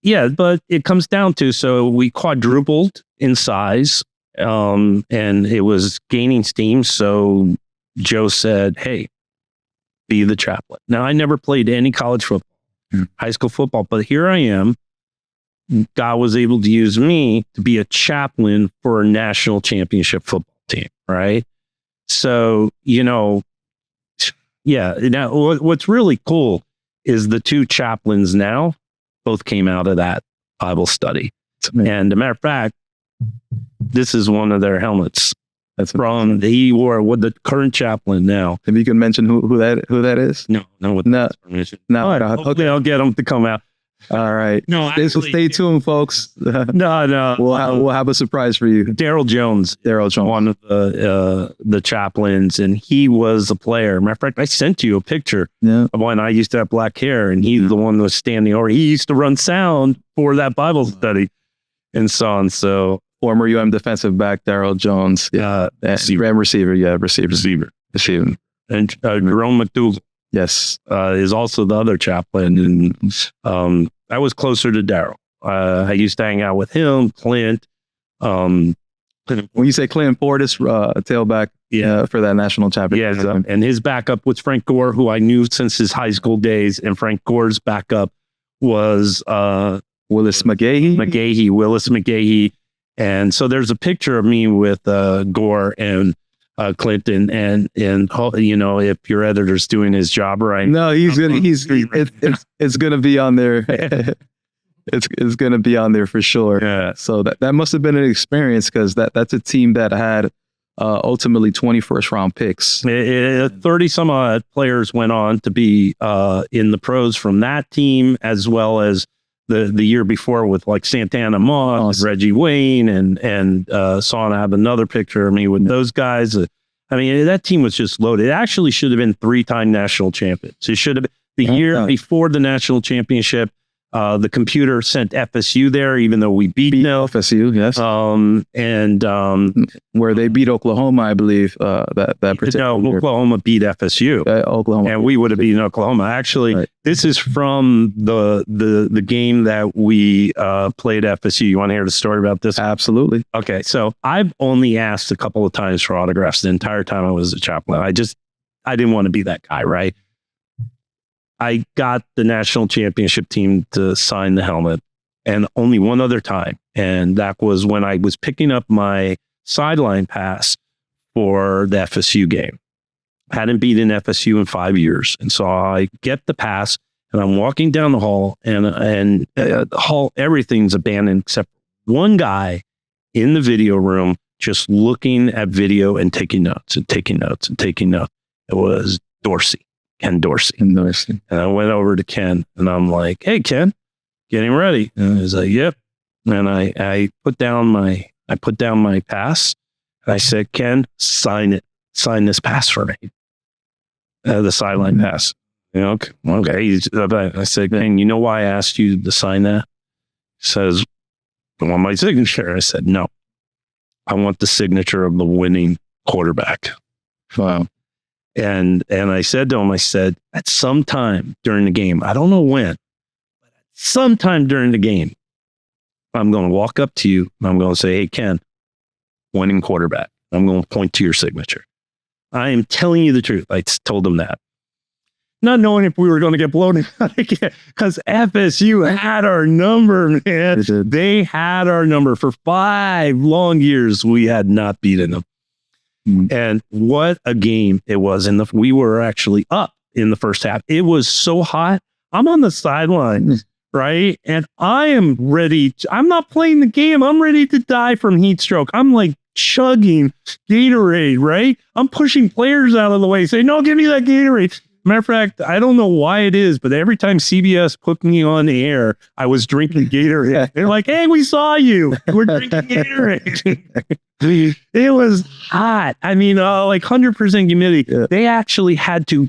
S3: Yeah, but it comes down to, so we quadrupled in size, and it was gaining steam. So Joe said, hey, be the chaplain. Now, I never played any college football, high school football, but here I am. God was able to use me to be a chaplain for a national championship football team, right? So, yeah. Now, what's really cool is the 2 chaplains now both came out of that Bible study. And as a matter of fact, this is one of their helmets. That's from he wore with the current chaplain now.
S2: If you can mention who that is?
S3: No, permission.
S2: No.
S3: Hopefully I'll get them to come out.
S2: All right.
S3: No,
S2: stay tuned, folks.
S3: No.
S2: We'll have a surprise for you.
S3: Daryl Jones, one of the chaplains, and he was a player. Matter of fact, I sent you a picture of when I used to have black hair, and he's the one that was standing over. He used to run sound for that Bible study and so on. So
S2: former UM defensive back Daryl Jones, receiver.
S3: And Jerome McDougal.
S2: Yes,
S3: is also the other chaplain, and I was closer to Daryl. I used to hang out with him, Clint.
S2: When you say Clint Portis, tailback, for that national championship,
S3: and his backup was Frank Gore, who I knew since his high school days, and Frank Gore's backup was
S2: Willis McGahee.
S3: Willis McGahee, and so there's a picture of me with Gore and Clinton, and if your editor's doing his job right.
S2: No, it's gonna be on there. It's gonna be on there for sure.
S3: Yeah.
S2: So that must have been an experience, because that's a team that had ultimately 21st round picks.
S3: 30 some odd players went on to be in the pros from that team, as well as the year before with like Santana Moss, Reggie Wayne, and saw I have another picture of me with those guys. I mean, that team was just loaded. It actually should have been 3-time national champions. It should have been the year before the national championship. The computer sent FSU there, even though we beat them.
S2: FSU, yes. Where they beat Oklahoma, I believe. That particular.
S3: No, Oklahoma beat FSU.
S2: Oklahoma,
S3: and we would have beaten Oklahoma. Actually, right. This is from the game that we played FSU. You want to hear the story about this?
S2: Absolutely.
S3: Okay, so I've only asked a couple of times for autographs the entire time I was at Chaplin. I didn't want to be that guy, right? I got the national championship team to sign the helmet, and only one other time. And that was when I was picking up my sideline pass for the FSU game. Hadn't beaten FSU in 5 years. And so I get the pass and I'm walking down the hall, and the hall, everything's abandoned except one guy in the video room just looking at video and taking notes and taking notes and taking notes. It was Ken Dorsey. And I went over to Ken and I'm like, "Hey, Ken, getting ready." And he's like, "Yep." And I put down my pass. And I said, "Ken, sign it. Sign this pass for me." The sideline pass. You know, okay. I said, "Ken, you know why I asked you to sign that?" He says, "I want my signature." I said, "No, I want the signature of the winning quarterback."
S2: Wow.
S3: And I said to him, I said, at some time during the game, I don't know when, but sometime during the game, I'm going to walk up to you and I'm going to say, "Hey, Ken, winning quarterback." I'm going to point to your signature. I am telling you the truth. I told him that. Not knowing if we were going to get blown out again, because FSU had our number, man. They had our number for 5 long years. We had not beaten them. And what a game it was. We were actually up in the first half. It was so hot. I'm on the sideline, right? And I am ready. I'm not playing the game. I'm ready to die from heat stroke. I'm like chugging Gatorade, right? I'm pushing players out of the way, saying, "No, give me that Gatorade." Matter of fact, I don't know why it is, but every time CBS put me on the air, I was drinking Gatorade. They're like, "Hey, we saw you. We're drinking Gatorade." It was hot. I mean, like 100% humidity. Yeah. They actually had to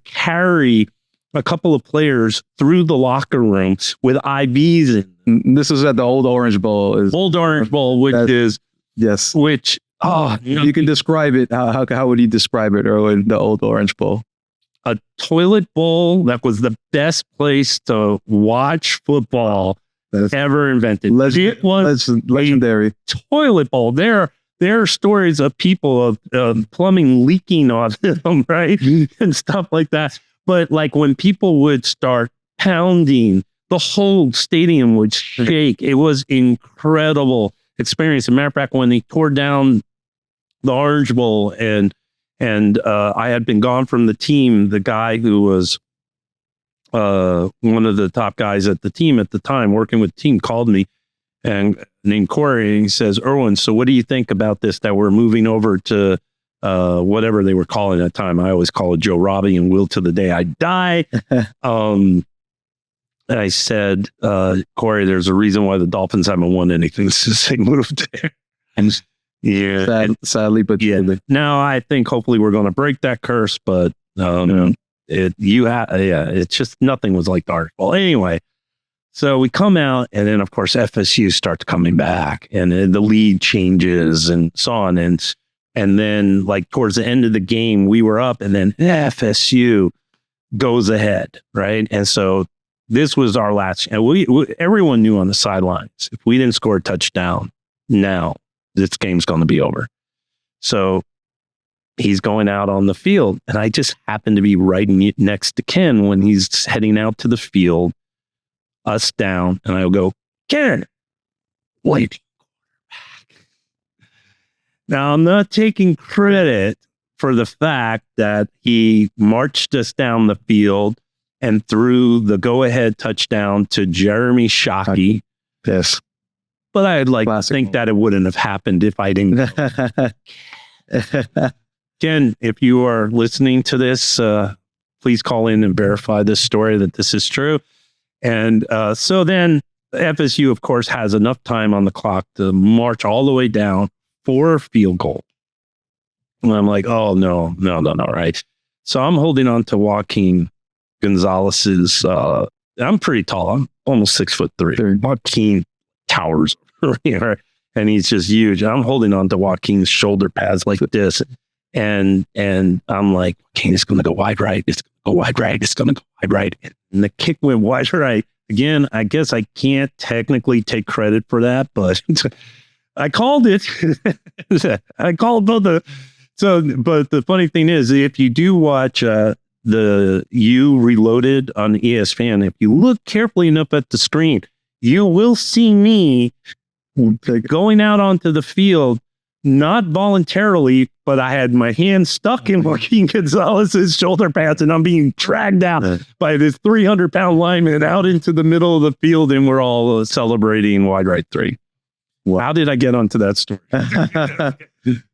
S3: carry a couple of players through the locker room with IVs in.
S2: This is at the Old Orange Bowl.
S3: Old Orange Bowl, which is...
S2: Yes.
S3: Which,
S2: you can describe it. How would you describe it, Irwin, the Old Orange Bowl?
S3: A toilet bowl that was the best place to watch football ever invented. It was
S2: legendary.
S3: Toilet bowl. There are stories of people of plumbing leaking on them, right? And stuff like that. But like when people would start pounding, the whole stadium would shake. It was incredible experience. As a matter of fact, when they tore down the Orange Bowl and I had been gone from the team, the guy who was one of the top guys at the team at the time, working with the team, called me and named Corey, and he says, "Irwin, so what do you think about this, that we're moving over to whatever they were calling at the time?" I always call it Joe Robbie and Will to the Day I Die. And I said, "Corey, there's a reason why the Dolphins haven't won anything since they moved there." And yeah,
S2: sadly, but
S3: yeah. Now I think hopefully we're going to break that curse, but it's just nothing was like the Orange Bowl. Anyway, so we come out, and then of course FSU starts coming back, and the lead changes and so on, and then like towards the end of the game we were up, and then FSU goes ahead, right? And so this was our last, and everyone knew on the sidelines, if we didn't score a touchdown now, this game's going to be over. So he's going out on the field, and I just happened to be right next to Ken when he's heading out to the field, us down, and I'll go, "Ken, wait." Now, I'm not taking credit for the fact that he marched us down the field and threw the go-ahead touchdown to Jeremy Shockey.
S2: Yes.
S3: But I'd like to think that it wouldn't have happened if I didn't. Ken, if you are listening to this, please call in and verify this story that this is true. And so then FSU, of course, has enough time on the clock to march all the way down for a field goal. And I'm like, "Oh, no, right?" So I'm holding on to Joaquin Gonzalez's I'm pretty tall. I'm almost 6'3". Joaquin towers over here, and he's just huge. I'm holding on to Joaquin's shoulder pads like this. And I'm like, okay, it's going to go wide right. It's going to go wide right. It's going to go wide right. And the kick went wide right. Again, I guess I can't technically take credit for that, but I called it. I called both but the funny thing is, if you do watch the U Reloaded on ESPN, if you look carefully enough at the screen, you will see me going out onto the field, not voluntarily, but I had my hand stuck in Joaquin Gonzalez's shoulder pads, and I'm being dragged out by this 300-pound lineman out into the middle of the field, and we're all celebrating wide right 3. Wow. How did I get onto that story?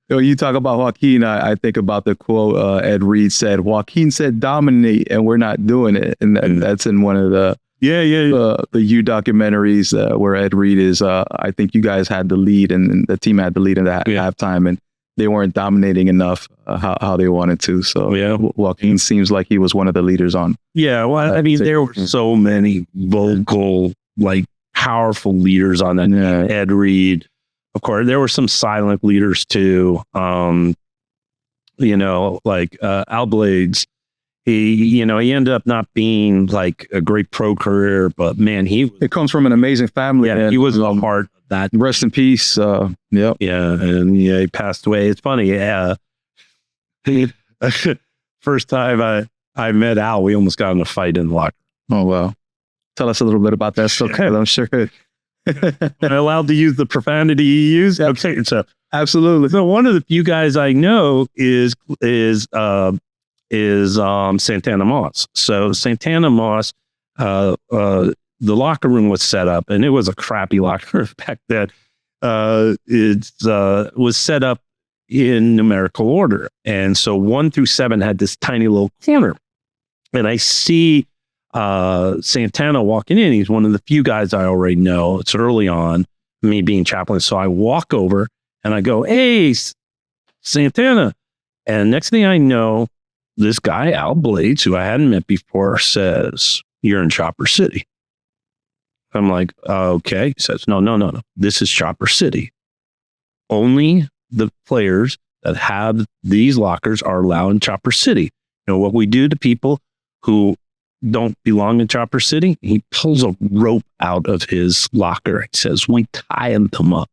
S2: You talk about Joaquin, I think about the quote Ed Reed said, Joaquin said dominate, and we're not doing it. And that's in one of the the U documentaries where Ed Reed is, I think you guys had the lead and the team had the lead in that halftime, and they weren't dominating enough how they wanted to. So Joaquin seems like he was one of the leaders on.
S3: Yeah, well, I mean, there were so many vocal, like powerful leaders on that. Yeah. Ed Reed, of course, there were some silent leaders too. Like Al Blades. He ended up not being like a great pro career, but man,
S2: it comes from an amazing family.
S3: Yeah, he was a part of that.
S2: Rest in peace. Yeah,
S3: and he passed away. It's funny. First time I met Al, we almost got in a fight in the locker.
S2: Oh wow! Tell us a little bit about that. So I'm sure.
S3: Am I allowed to use the profanity you used? Okay, so
S2: absolutely.
S3: So one of the few guys I know is Santana Moss. So Santana Moss, the locker room was set up, and it was a crappy locker room back then. It was set up in numerical order. And so 1 through 7 had this tiny little corner. And I see Santana walking in. He's one of the few guys I already know. It's early on, me being Chaplin. So I walk over and I go, hey, Santana. And next thing I know, this guy, Al Blades, who I hadn't met before, says, you're in Chopper City. I'm like, okay. He says, no. This is Chopper City. Only the players that have these lockers are allowed in Chopper City. You know what we do to people who don't belong in Chopper City? He pulls a rope out of his locker. He says, we tie them up.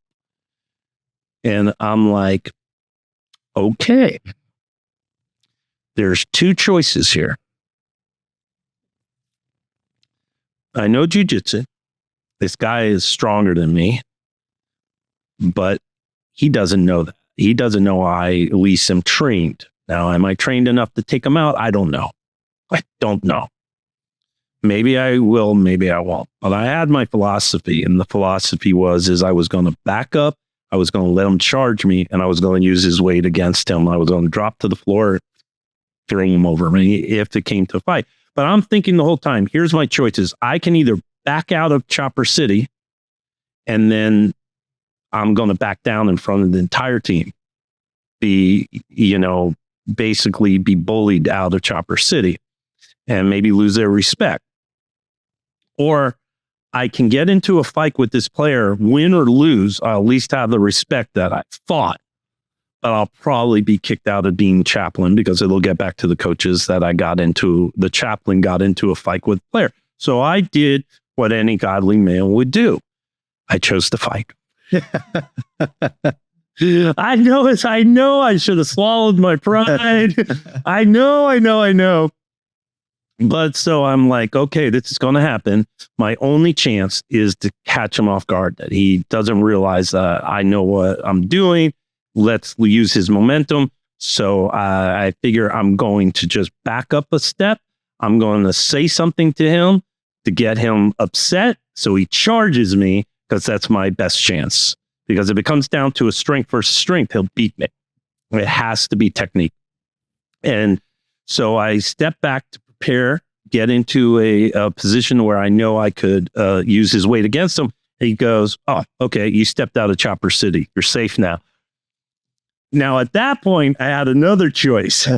S3: And I'm like, okay. There's 2 choices here. I know jiu-jitsu. This guy is stronger than me, but he doesn't know that. He doesn't know I at least am trained. Now, am I trained enough to take him out? I don't know. Maybe I will, maybe I won't. But I had my philosophy, and the philosophy is I was going to back up, I was going to let him charge me, and I was going to use his weight against him. I was going to drop to the floor, throw him over me if it came to a fight. But I'm thinking the whole time, here's my choices. I can either back out of Chopper City, and then I'm going to back down in front of the entire team, basically be bullied out of Chopper City and maybe lose their respect. Or I can get into a fight with this player, win or lose, I'll at least have the respect that I fought. But I'll probably be kicked out of being Chaplin because it'll get back to the coaches that the Chaplin got into a fight with the player. So I did what any godly man would do. I chose to fight. I know I should have swallowed my pride. I know. But so I'm like, okay, this is going to happen. My only chance is to catch him off guard, that he doesn't realize I know what I'm doing. Let's use his momentum. So I figure I'm going to just back up a step. I'm going to say something to him to get him upset. So he charges me because that's my best chance. Because if it comes down to a strength versus strength, he'll beat me. It has to be technique. And so I step back to prepare, get into a position where I know I could use his weight against him. He goes, oh, okay, you stepped out of Chopper City. You're safe now. Now, at that point, I had another choice.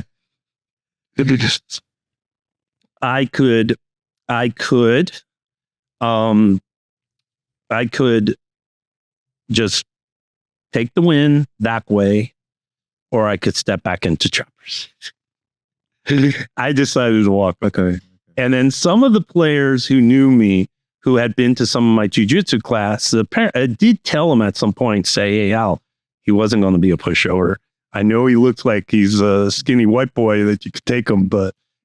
S3: I could I could just take the win that way, or I could step back into choppers. I decided to walk.
S2: Okay.
S3: And then some of the players who knew me, who had been to some of my jiu-jitsu class, I did tell him at some point, say, hey, Al, he wasn't going to be a pushover. I know he looks like he's a skinny white boy that you could take him,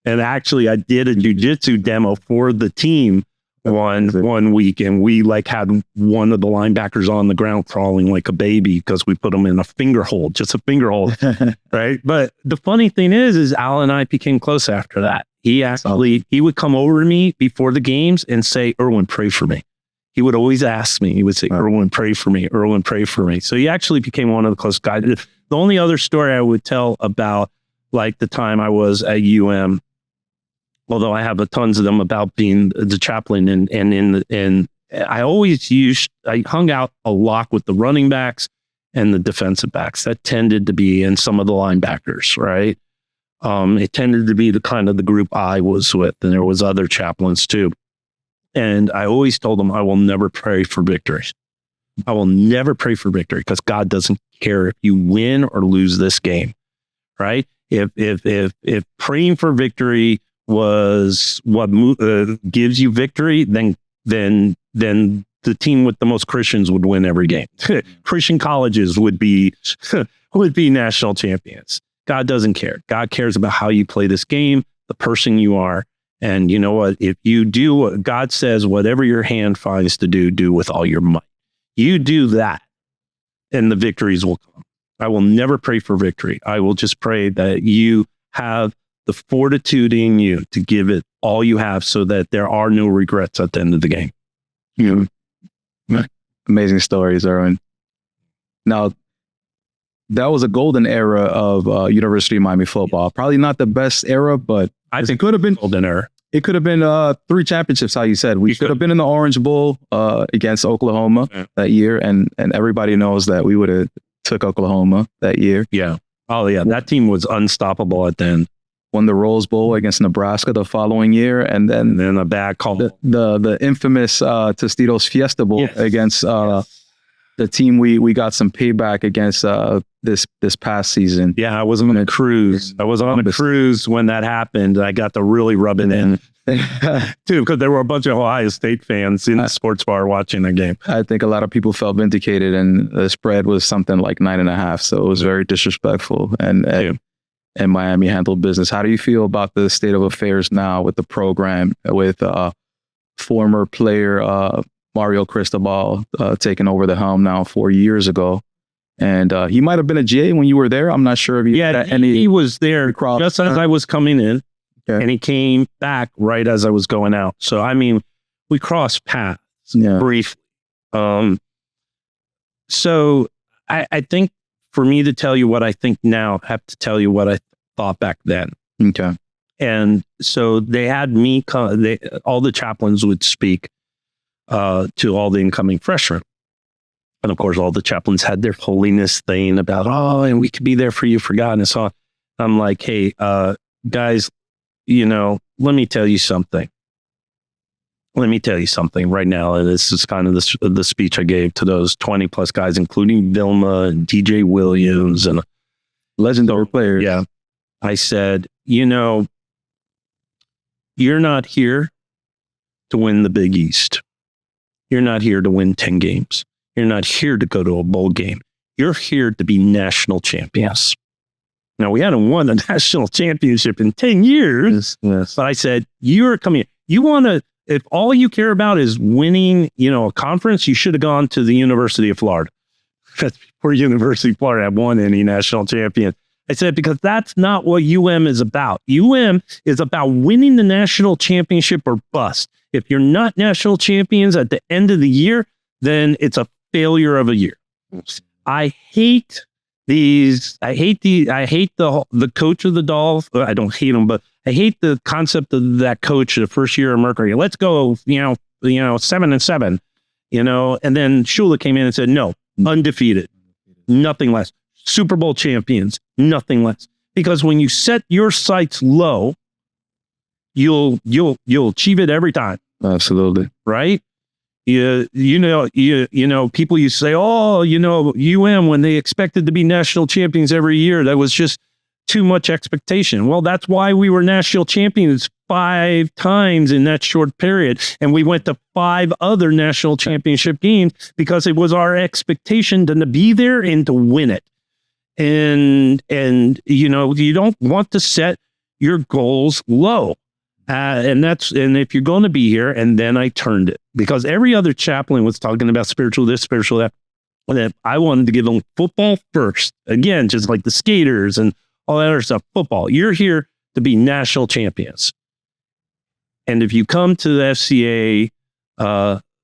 S3: and actually I did a jiu-jitsu demo for the team one week, and we like had one of the linebackers on the ground crawling like a baby because we put him in a finger hold, just a finger hold, right? But the funny thing is Al and I became close after that. He would come over to me before the games and say, Irwin, pray for me. He would always ask me, he would say, Irwin, pray for me. Irwin, pray for me. So he actually became one of the close guys. The only other story I would tell about like the time I was at although I have tons of them about being the chaplain and I hung out a lot with the running backs and the defensive backs. That tended to be, and some of the linebackers, right? It tended to be the kind of the group I was with, and there was other chaplains too. And I always told them, I will never pray for victory. I will never pray for victory because God doesn't care if you win or lose this game, right? If praying for victory was what gives you victory, then the team with the most Christians would win every game. Christian colleges would be national champions. God doesn't care. God cares about how you play this game, the person you are. And you know what? If you do what God says, whatever your hand finds to do with all your might. You do that, and the victories will come. I will never pray for victory. I will just pray that you have the fortitude in you to give it all you have so that there are no regrets at the end of the game.
S2: Amazing stories, Irwin. Now, that was a golden era of University of Miami football. Probably not the best era, but
S3: I think it could have been golden era.
S2: It could have been 3 championships, how you said. We could have been in the Orange Bowl against Oklahoma that year, and everybody knows that we would have took Oklahoma that year.
S3: Yeah. Oh, yeah. That team was unstoppable at the end.
S2: Won the Rose Bowl against Nebraska the following year, and then
S3: a bad call.
S2: The infamous Tostitos Fiesta Bowl against the team we got some payback against this past season.
S3: Yeah, I was on a cruise. I was on a cruise when that happened. I got to really rub it in. Too, because there were a bunch of Ohio State fans in the sports bar watching the game.
S2: I think a lot of people felt vindicated, and the spread was something like 9.5. So it was very disrespectful. And Miami handled business. How do you feel about the state of affairs now with the program, with former player Mario Cristobal taking over the helm now 4 years ago? And he might have been a GA when you were there. I'm not sure if you had any.
S3: He was there just as I was coming in.
S2: Okay.
S3: And he came back right as I was going out. So, I mean, we crossed paths briefly. So I think for me to tell you what I think now, I have to tell you what I thought back then.
S2: Okay.
S3: And so they had me, all the chaplains would speak to all the incoming freshmen. And of course, all the chaplains had their holiness thing about, and we could be there for you for God. And so I'm like, hey, guys, let me tell you something. Let me tell you something right now. And this is kind of the speech I gave to those 20 plus guys, including Vilma and DJ Williams and
S2: legendary players.
S3: Yeah. I said, you're not here to win the Big East. You're not here to win 10 games. You're not here to go to a bowl game. You're here to be national champions. Now, we hadn't won a national championship in 10 years, but I said, you're coming. You want to, if all you care about is winning, a conference, you should have gone to the University of Florida. That's before University of Florida had won any national champion. I said, because that's not what UM is about. UM is about winning the national championship or bust. If you're not national champions at the end of the year, then it's a failure of a year. I hate the coach of the Dolphins. I don't hate him, but I hate the concept of that coach the first year of Mercury. Let's go, 7-7, and then Shula came in and said, no, undefeated, nothing less. Super Bowl champions, nothing less. Because when you set your sights low, you'll achieve it every time.
S2: Absolutely.
S3: Right? You know, people used to say, oh, you know, when they expected to be national champions every year, that was just too much expectation. Well, that's why we were national champions 5 times in that short period. And we went to 5 other national championship games because it was our expectation to be there and to win it. And you know, you don't want to set your goals low. And if you're going to be here, and then I turned it because every other chaplain was talking about spiritual this, spiritual that. And I wanted to give them football first. Again, just like the skaters and all that other stuff. Football. You're here to be national champions. And if you come to the FCA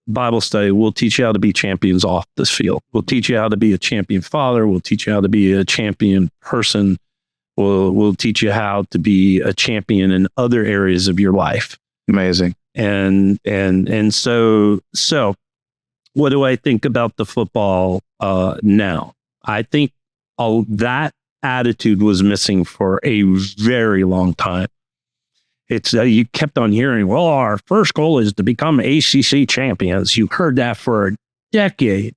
S3: Bible study, we'll teach you how to be champions off this field. We'll teach you how to be a champion father. We'll teach you how to be a champion person. We'll teach you how to be a champion in other areas of your life.
S2: Amazing.
S3: And so what do I think about the football now? I think all that attitude was missing for a very long time. It's you kept on hearing, well, our first goal is to become ACC champions. You heard that for a decade.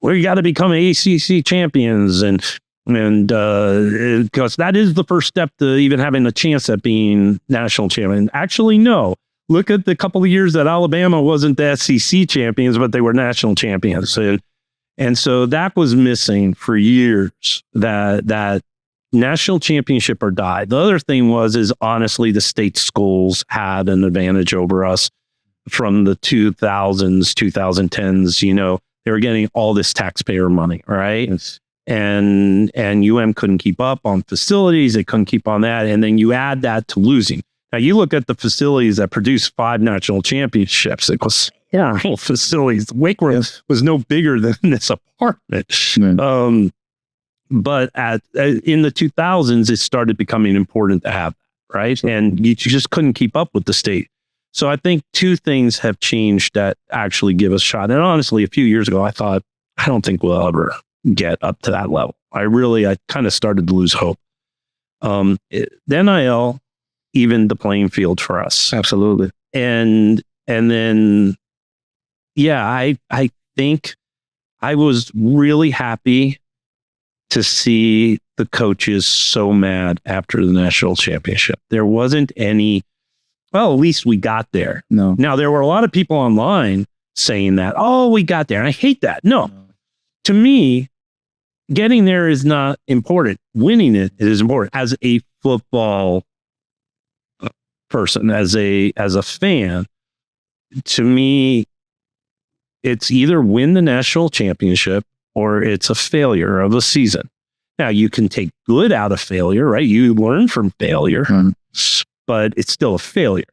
S3: We got to become ACC champions, and because that is the first step to even having a chance at being national champion. Actually, no. Look at the couple of years that Alabama wasn't the SEC champions, but they were national champions. And so that was missing for years, that national championship or die. The other thing is honestly, the state schools had an advantage over us from the 2000s, 2010s. You know, they were getting all this taxpayer money, right?
S2: Yes.
S3: And couldn't keep up on facilities. They couldn't keep on that. And then you add that to losing. Now you look at the facilities that produced 5 national championships. It was horrible facilities. Wake was no bigger than this apartment.
S2: Mm.
S3: But in the 2000s, it started becoming important to have, right? And you just couldn't keep up with the state. So I think 2 things have changed that actually give us a shot. And honestly, a few years ago, I thought, I don't think we'll ever get up to that level. I kind of started to lose hope. The NIL evened the playing field for us.
S2: Absolutely.
S3: And then, I think I was really happy to see the coaches so mad after the national championship. There wasn't any, well, at least we got there.
S2: No.
S3: Now, there were a lot of people online saying that, oh, we got there. And I hate that. No. To me, getting there is not important. Winning it is important. As a football person, as a fan, to me, it's either win the national championship or it's a failure of a season. Now, you can take good out of failure, right? You learn from failure, but it's still a failure,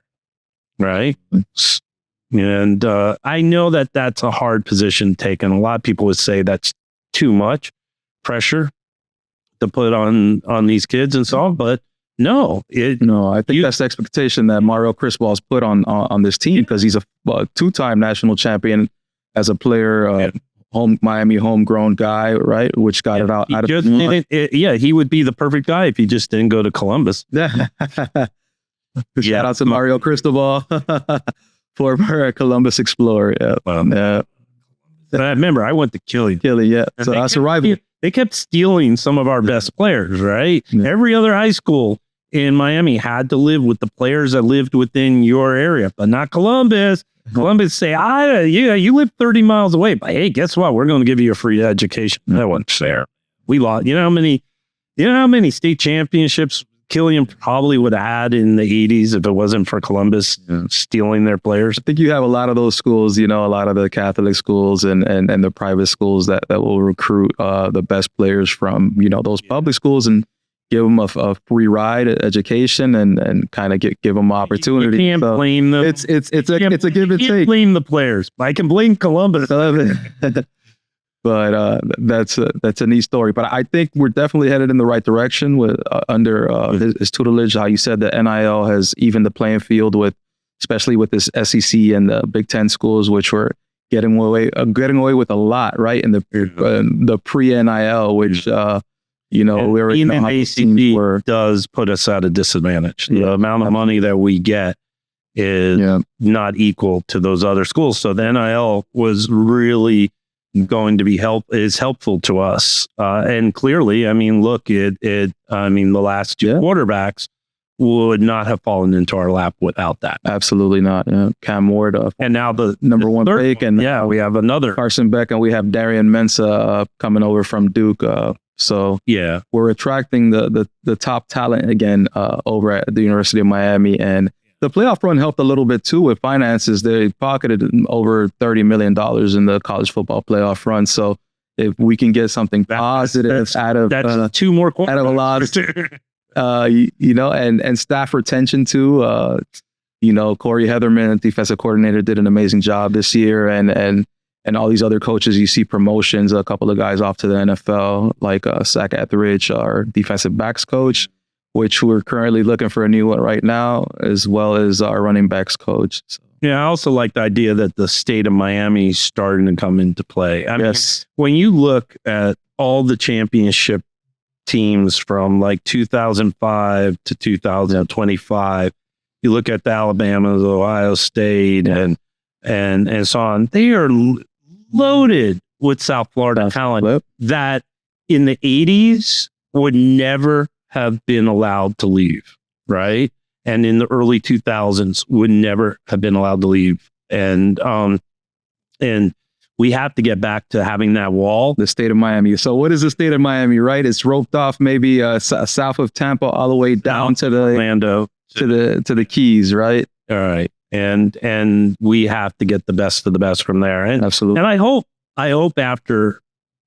S3: right? And I know that that's a hard position to take, and a lot of people would say that's too much pressure to put on these kids and so on, but no.
S2: I think that's the expectation that Mario Cristobal's put on this team, because he's a 2-time national champion as a player, Miami homegrown guy, right? Which got it out.
S3: He would be the perfect guy if he just didn't go to Columbus.
S2: Shout out to Mario Cristobal, former Columbus Explorer.
S3: I remember I went to Killian.
S2: So that's a rival.
S3: They kept stealing some of our best players, right? Yeah. Every other high school in Miami had to live with the players that lived within your area, but not Columbus. Columbus say, you live 30 miles away, but hey, guess what? We're going to give you a free education. That wasn't fair. We lost. You know how many state championships Killian probably would have had in the 80s if it wasn't for Columbus stealing their players?
S2: I think you have a lot of those schools, a lot of the Catholic schools and the private schools that will recruit the best players from, those public schools and give them a free ride education and kind of give them opportunity.
S3: You can't blame them.
S2: It's a give and take.
S3: You can't blame the players. I can blame Columbus.
S2: But that's a neat story. But I think we're definitely headed in the right direction with under his tutelage. How you said the NIL has evened the playing field especially with this SEC and the Big Ten schools, which were getting away with a lot, right? In the pre-NIL, which You know,
S3: and
S2: we already know how the teams
S3: ACC
S2: were.
S3: does put us at a disadvantage. The amount of money that we get is not equal to those other schools. So the NIL was really going to be helpful to us. And clearly, I mean, look, the last two quarterbacks would not have fallen into our lap without that.
S2: Absolutely not. Cam Ward,
S3: and now the
S2: number one pick, and
S3: we have another
S2: Carson Beck, and we have Darian Mensah coming over from Duke. So we're attracting the top talent again over at the University of Miami, and the playoff run helped a little bit too with finances. They pocketed over $30 million in the college football playoff run. So if we can get something positive out of
S3: two more
S2: out of a lot, you know, and staff retention too. You know, Corey Heatherman, defensive coordinator, did an amazing job this year, and all these other coaches. You see promotions. A couple of guys off to the NFL, like Zach Etheridge, our defensive backs coach, which we're currently looking for a new one right now, as well as our running backs coach. So.
S3: Yeah, I also like the idea that the state of Miami is starting to come into play. I mean, when you look at all the championship teams from like 2005 to 2025, you look at the Alabamas, Ohio State, and so on. They are loaded with South Florida talent that in the 80s would never have been allowed to leave, right? And in the early 2000s would never have been allowed to leave. And we have to get back to having that wall.
S2: The state of Miami. So what is the state of Miami, right? It's roped off maybe south of Tampa all the way down to the
S3: Orlando,
S2: to the Keys, right?
S3: All right. And we have to get the best of the best from there. And,
S2: absolutely.
S3: And I hope after,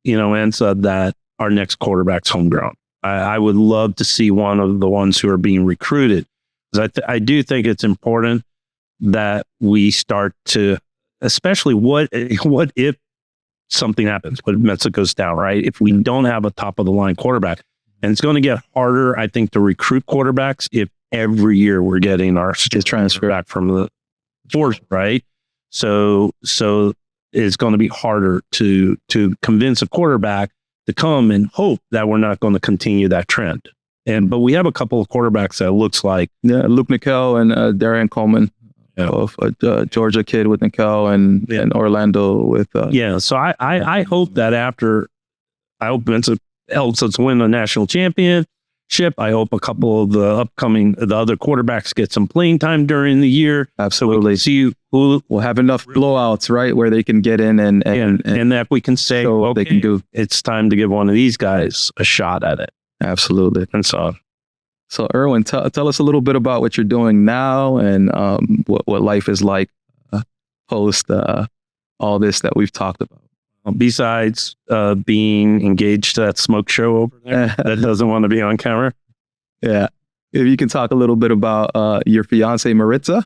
S3: Ensa, that our next quarterback's homegrown. I would love to see one of the ones who are being recruited. Because I do think it's important that we start to, especially what if something happens, what if Mensah goes down, right? If we don't have a top of the line quarterback, and it's going to get harder, I think, to recruit quarterbacks if every year we're getting our transfer back from the force, right? So it's going to be harder to convince a quarterback to come and hope that we're not going to continue that trend. But we have a couple of quarterbacks that looks like
S2: Luke Nickel and Darian Coleman, both Georgia kid with Nickel and Orlando with
S3: So I hope that I hope Mensah helps us win a national championship. I hope a couple of the other quarterbacks get some playing time during the year.
S2: Absolutely.
S3: So see who
S2: will have enough blowouts, right, where they can get in and
S3: that we can say, okay,
S2: they can do.
S3: It's time to give one of these guys a shot at it.
S2: Absolutely.
S3: And so
S2: Irwin, tell us a little bit about what you're doing now and what life is like post all this that we've talked about.
S3: Besides being engaged to that smoke show over there that doesn't want to be on camera.
S2: Yeah. If you can talk a little bit about your fiance, Maritza.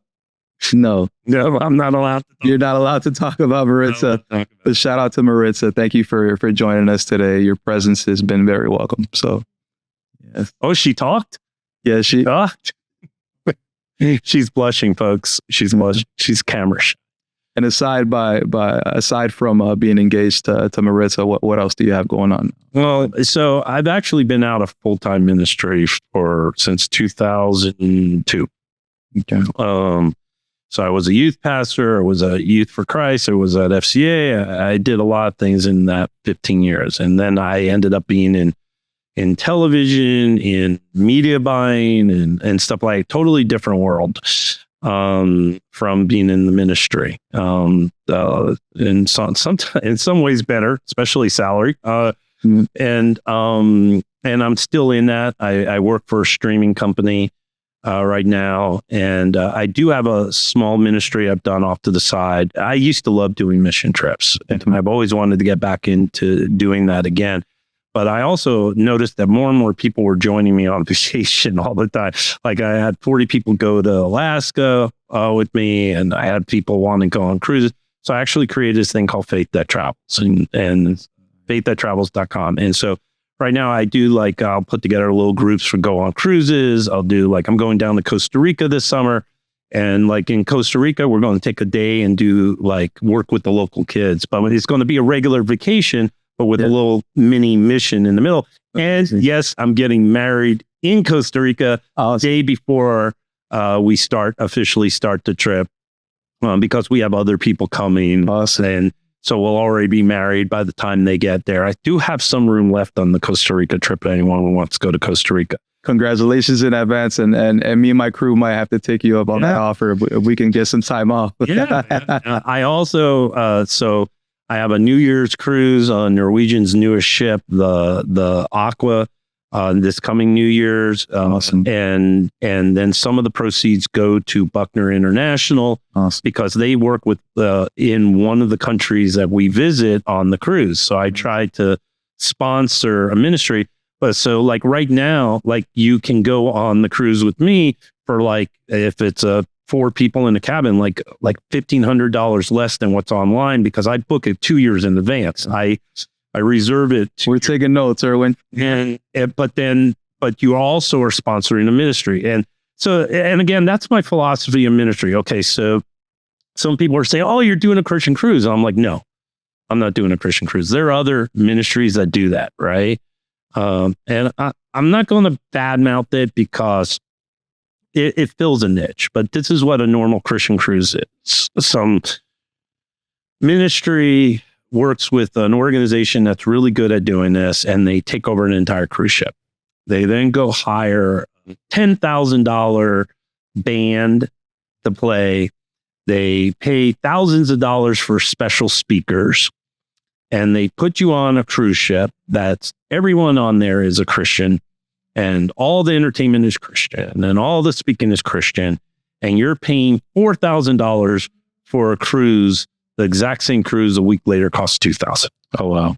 S2: No,
S3: I'm not allowed to.
S2: You're not allowed to talk about Maritza. But shout out to Maritza. Thank you for joining us today. Your presence has been very welcome. So, yes.
S3: Oh, she talked?
S2: Yeah, she
S3: talked. She's blushing, folks. She's blushing. She's camera shy.
S2: And aside from being engaged to Maritza, what else do you have going on?
S3: Well, so I've actually been out of full-time ministry since 2002.
S2: Okay.
S3: So I was a youth pastor. I was a Youth for Christ. I was at FCA. I did a lot of things in that 15 years. And then I ended up being in television, in media buying and stuff like totally different world from being in the ministry. In some ways better, especially salary. And I'm still in that. I work for a streaming company right now. And I do have a small ministry I've done off to the side. I used to love doing mission trips, and I've always wanted to get back into doing that again. But I also noticed that more and more people were joining me on vacation all the time. Like I had 40 people go to Alaska with me, and I had people wanting to go on cruises. So I actually created this thing called Faith That Travels and faiththattravels.com. And so right now I do I'll put together little groups for go on cruises. I'll do I'm going down to Costa Rica this summer. And in Costa Rica, we're going to take a day and do work with the local kids. But it's going to be a regular vacation, but with a little mini mission in the middle. And yes, I'm getting married in Costa Rica day before we officially start the trip, because we have other people coming. And so we'll already be married by the time they get there. I do have some room left on the Costa Rica trip. Anyone who wants to go to Costa Rica.
S2: Congratulations in advance. And me and my crew might have to take you up on that offer if we can get some time off.
S3: I also, so I have a New Year's cruise on Norwegian's newest ship, the Aqua, this coming New Year's.
S2: Awesome.
S3: And then some of the proceeds go to Buckner International, because they work with in one of the countries that we visit on the cruise. So I try to sponsor a ministry. But so like right now, like you can go on the cruise with me for like, if it's 4 people in a cabin, like $1,500 less than what's online, because I book it 2 years in advance. I reserve it.
S2: We're taking notes, Irwin.
S3: But you also are sponsoring a ministry. And again, that's my philosophy of ministry. Okay. So some people are saying, oh, you're doing a Christian cruise. And I'm like, no, I'm not doing a Christian cruise. There are other ministries that do that. Right. And I'm not going to badmouth it because it fills a niche, but this is what a normal Christian cruise is. Some ministry works with an organization that's really good at doing this, and they take over an entire cruise ship. They then go hire a $10,000 band to play. They pay thousands of dollars for special speakers, and they put you on a cruise ship that's everyone on there is a Christian, and all the entertainment is Christian, and all the speaking is Christian, and you're paying $4,000 for a cruise. The exact same cruise a week later costs $2,000.
S2: Oh, wow.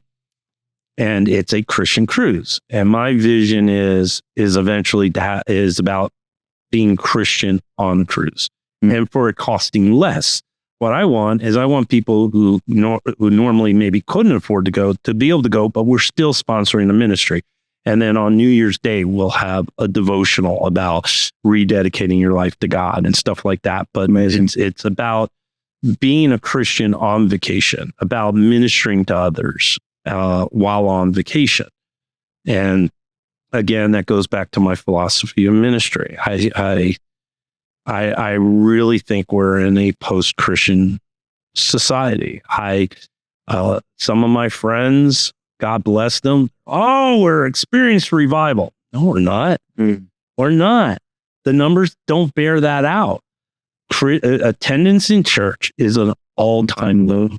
S3: And it's a Christian cruise. And my vision is eventually is about being Christian on the cruise, and for it costing less. What I want people who normally maybe couldn't afford to go to be able to go, but we're still sponsoring the ministry. And then on New Year's Day, we'll have a devotional about rededicating your life to God and stuff like that. But it's about being a Christian on vacation, about ministering to others while on vacation. And again, that goes back to my philosophy of ministry. I really think we're in a post-Christian society. Some of my friends, God bless them, we're experiencing revival. No, we're not. We're not. The numbers don't bear that out. Attendance in church is an all-time low.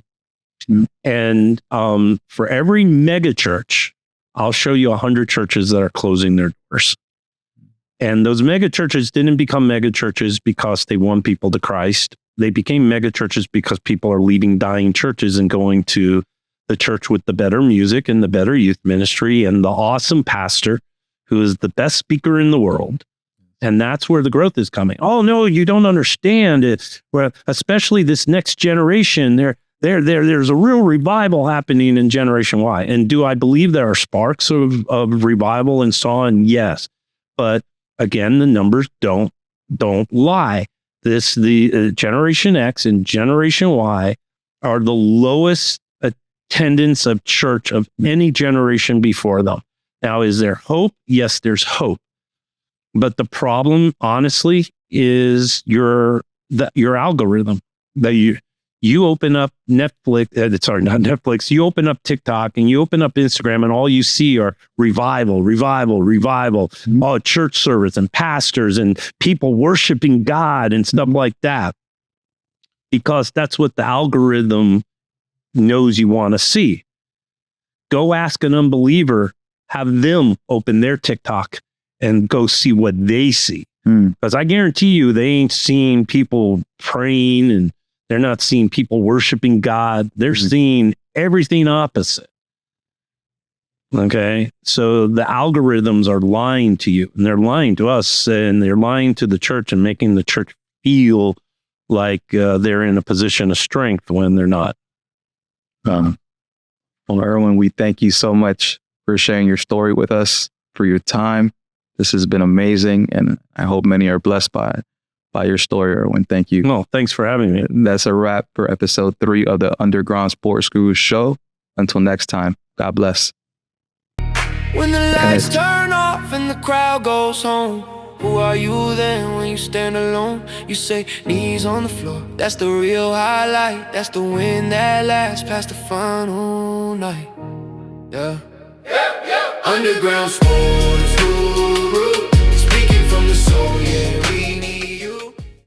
S3: And for every mega church, I'll show you 100 churches that are closing their doors. And those mega churches didn't become mega churches because they won people to Christ. They became mega churches because people are leaving dying churches and going to the church with the better music and the better youth ministry and the awesome pastor who is the best speaker in the world. And that's where the growth is coming. Oh, no, you don't understand it. Well, especially this next generation, there's a real revival happening in Generation Y. And do I believe there are sparks of revival and so on? Yes. But again, the numbers don't lie. The Generation X and Generation Y are the lowest attendance of church of any generation before them. Now, is there hope? Yes, there's hope. But the problem, honestly, is your algorithm. That you open up Netflix, not Netflix, you open up TikTok and you open up Instagram, and all you see are revival, church service and pastors and people worshiping God and stuff like that. Because that's what the algorithm knows you want to see. Go ask an unbeliever, have them open their TikTok and go see what they see. Because I guarantee you, they ain't seeing people praying, and they're not seeing people worshiping God. They're seeing everything opposite. Okay. So the algorithms are lying to you, and they're lying to us, and they're lying to the church and making the church feel like they're in a position of strength when they're not.
S2: Well, Irwin, we thank you so much for sharing your story with us, for your time. This has been amazing, and I hope many are blessed by your story, Irwin. Thank you.
S3: Well, thanks for having me.
S2: That's a wrap for episode 3 of the Underground Sports Guru Show. Until next time, God bless.
S1: When the lights turn off and the crowd goes home, who are you then when you stand alone? You say, knees on the floor, that's the real highlight. That's the win that lasts past the final night. Yeah. Underground sports guru, speaking from the soul, yeah.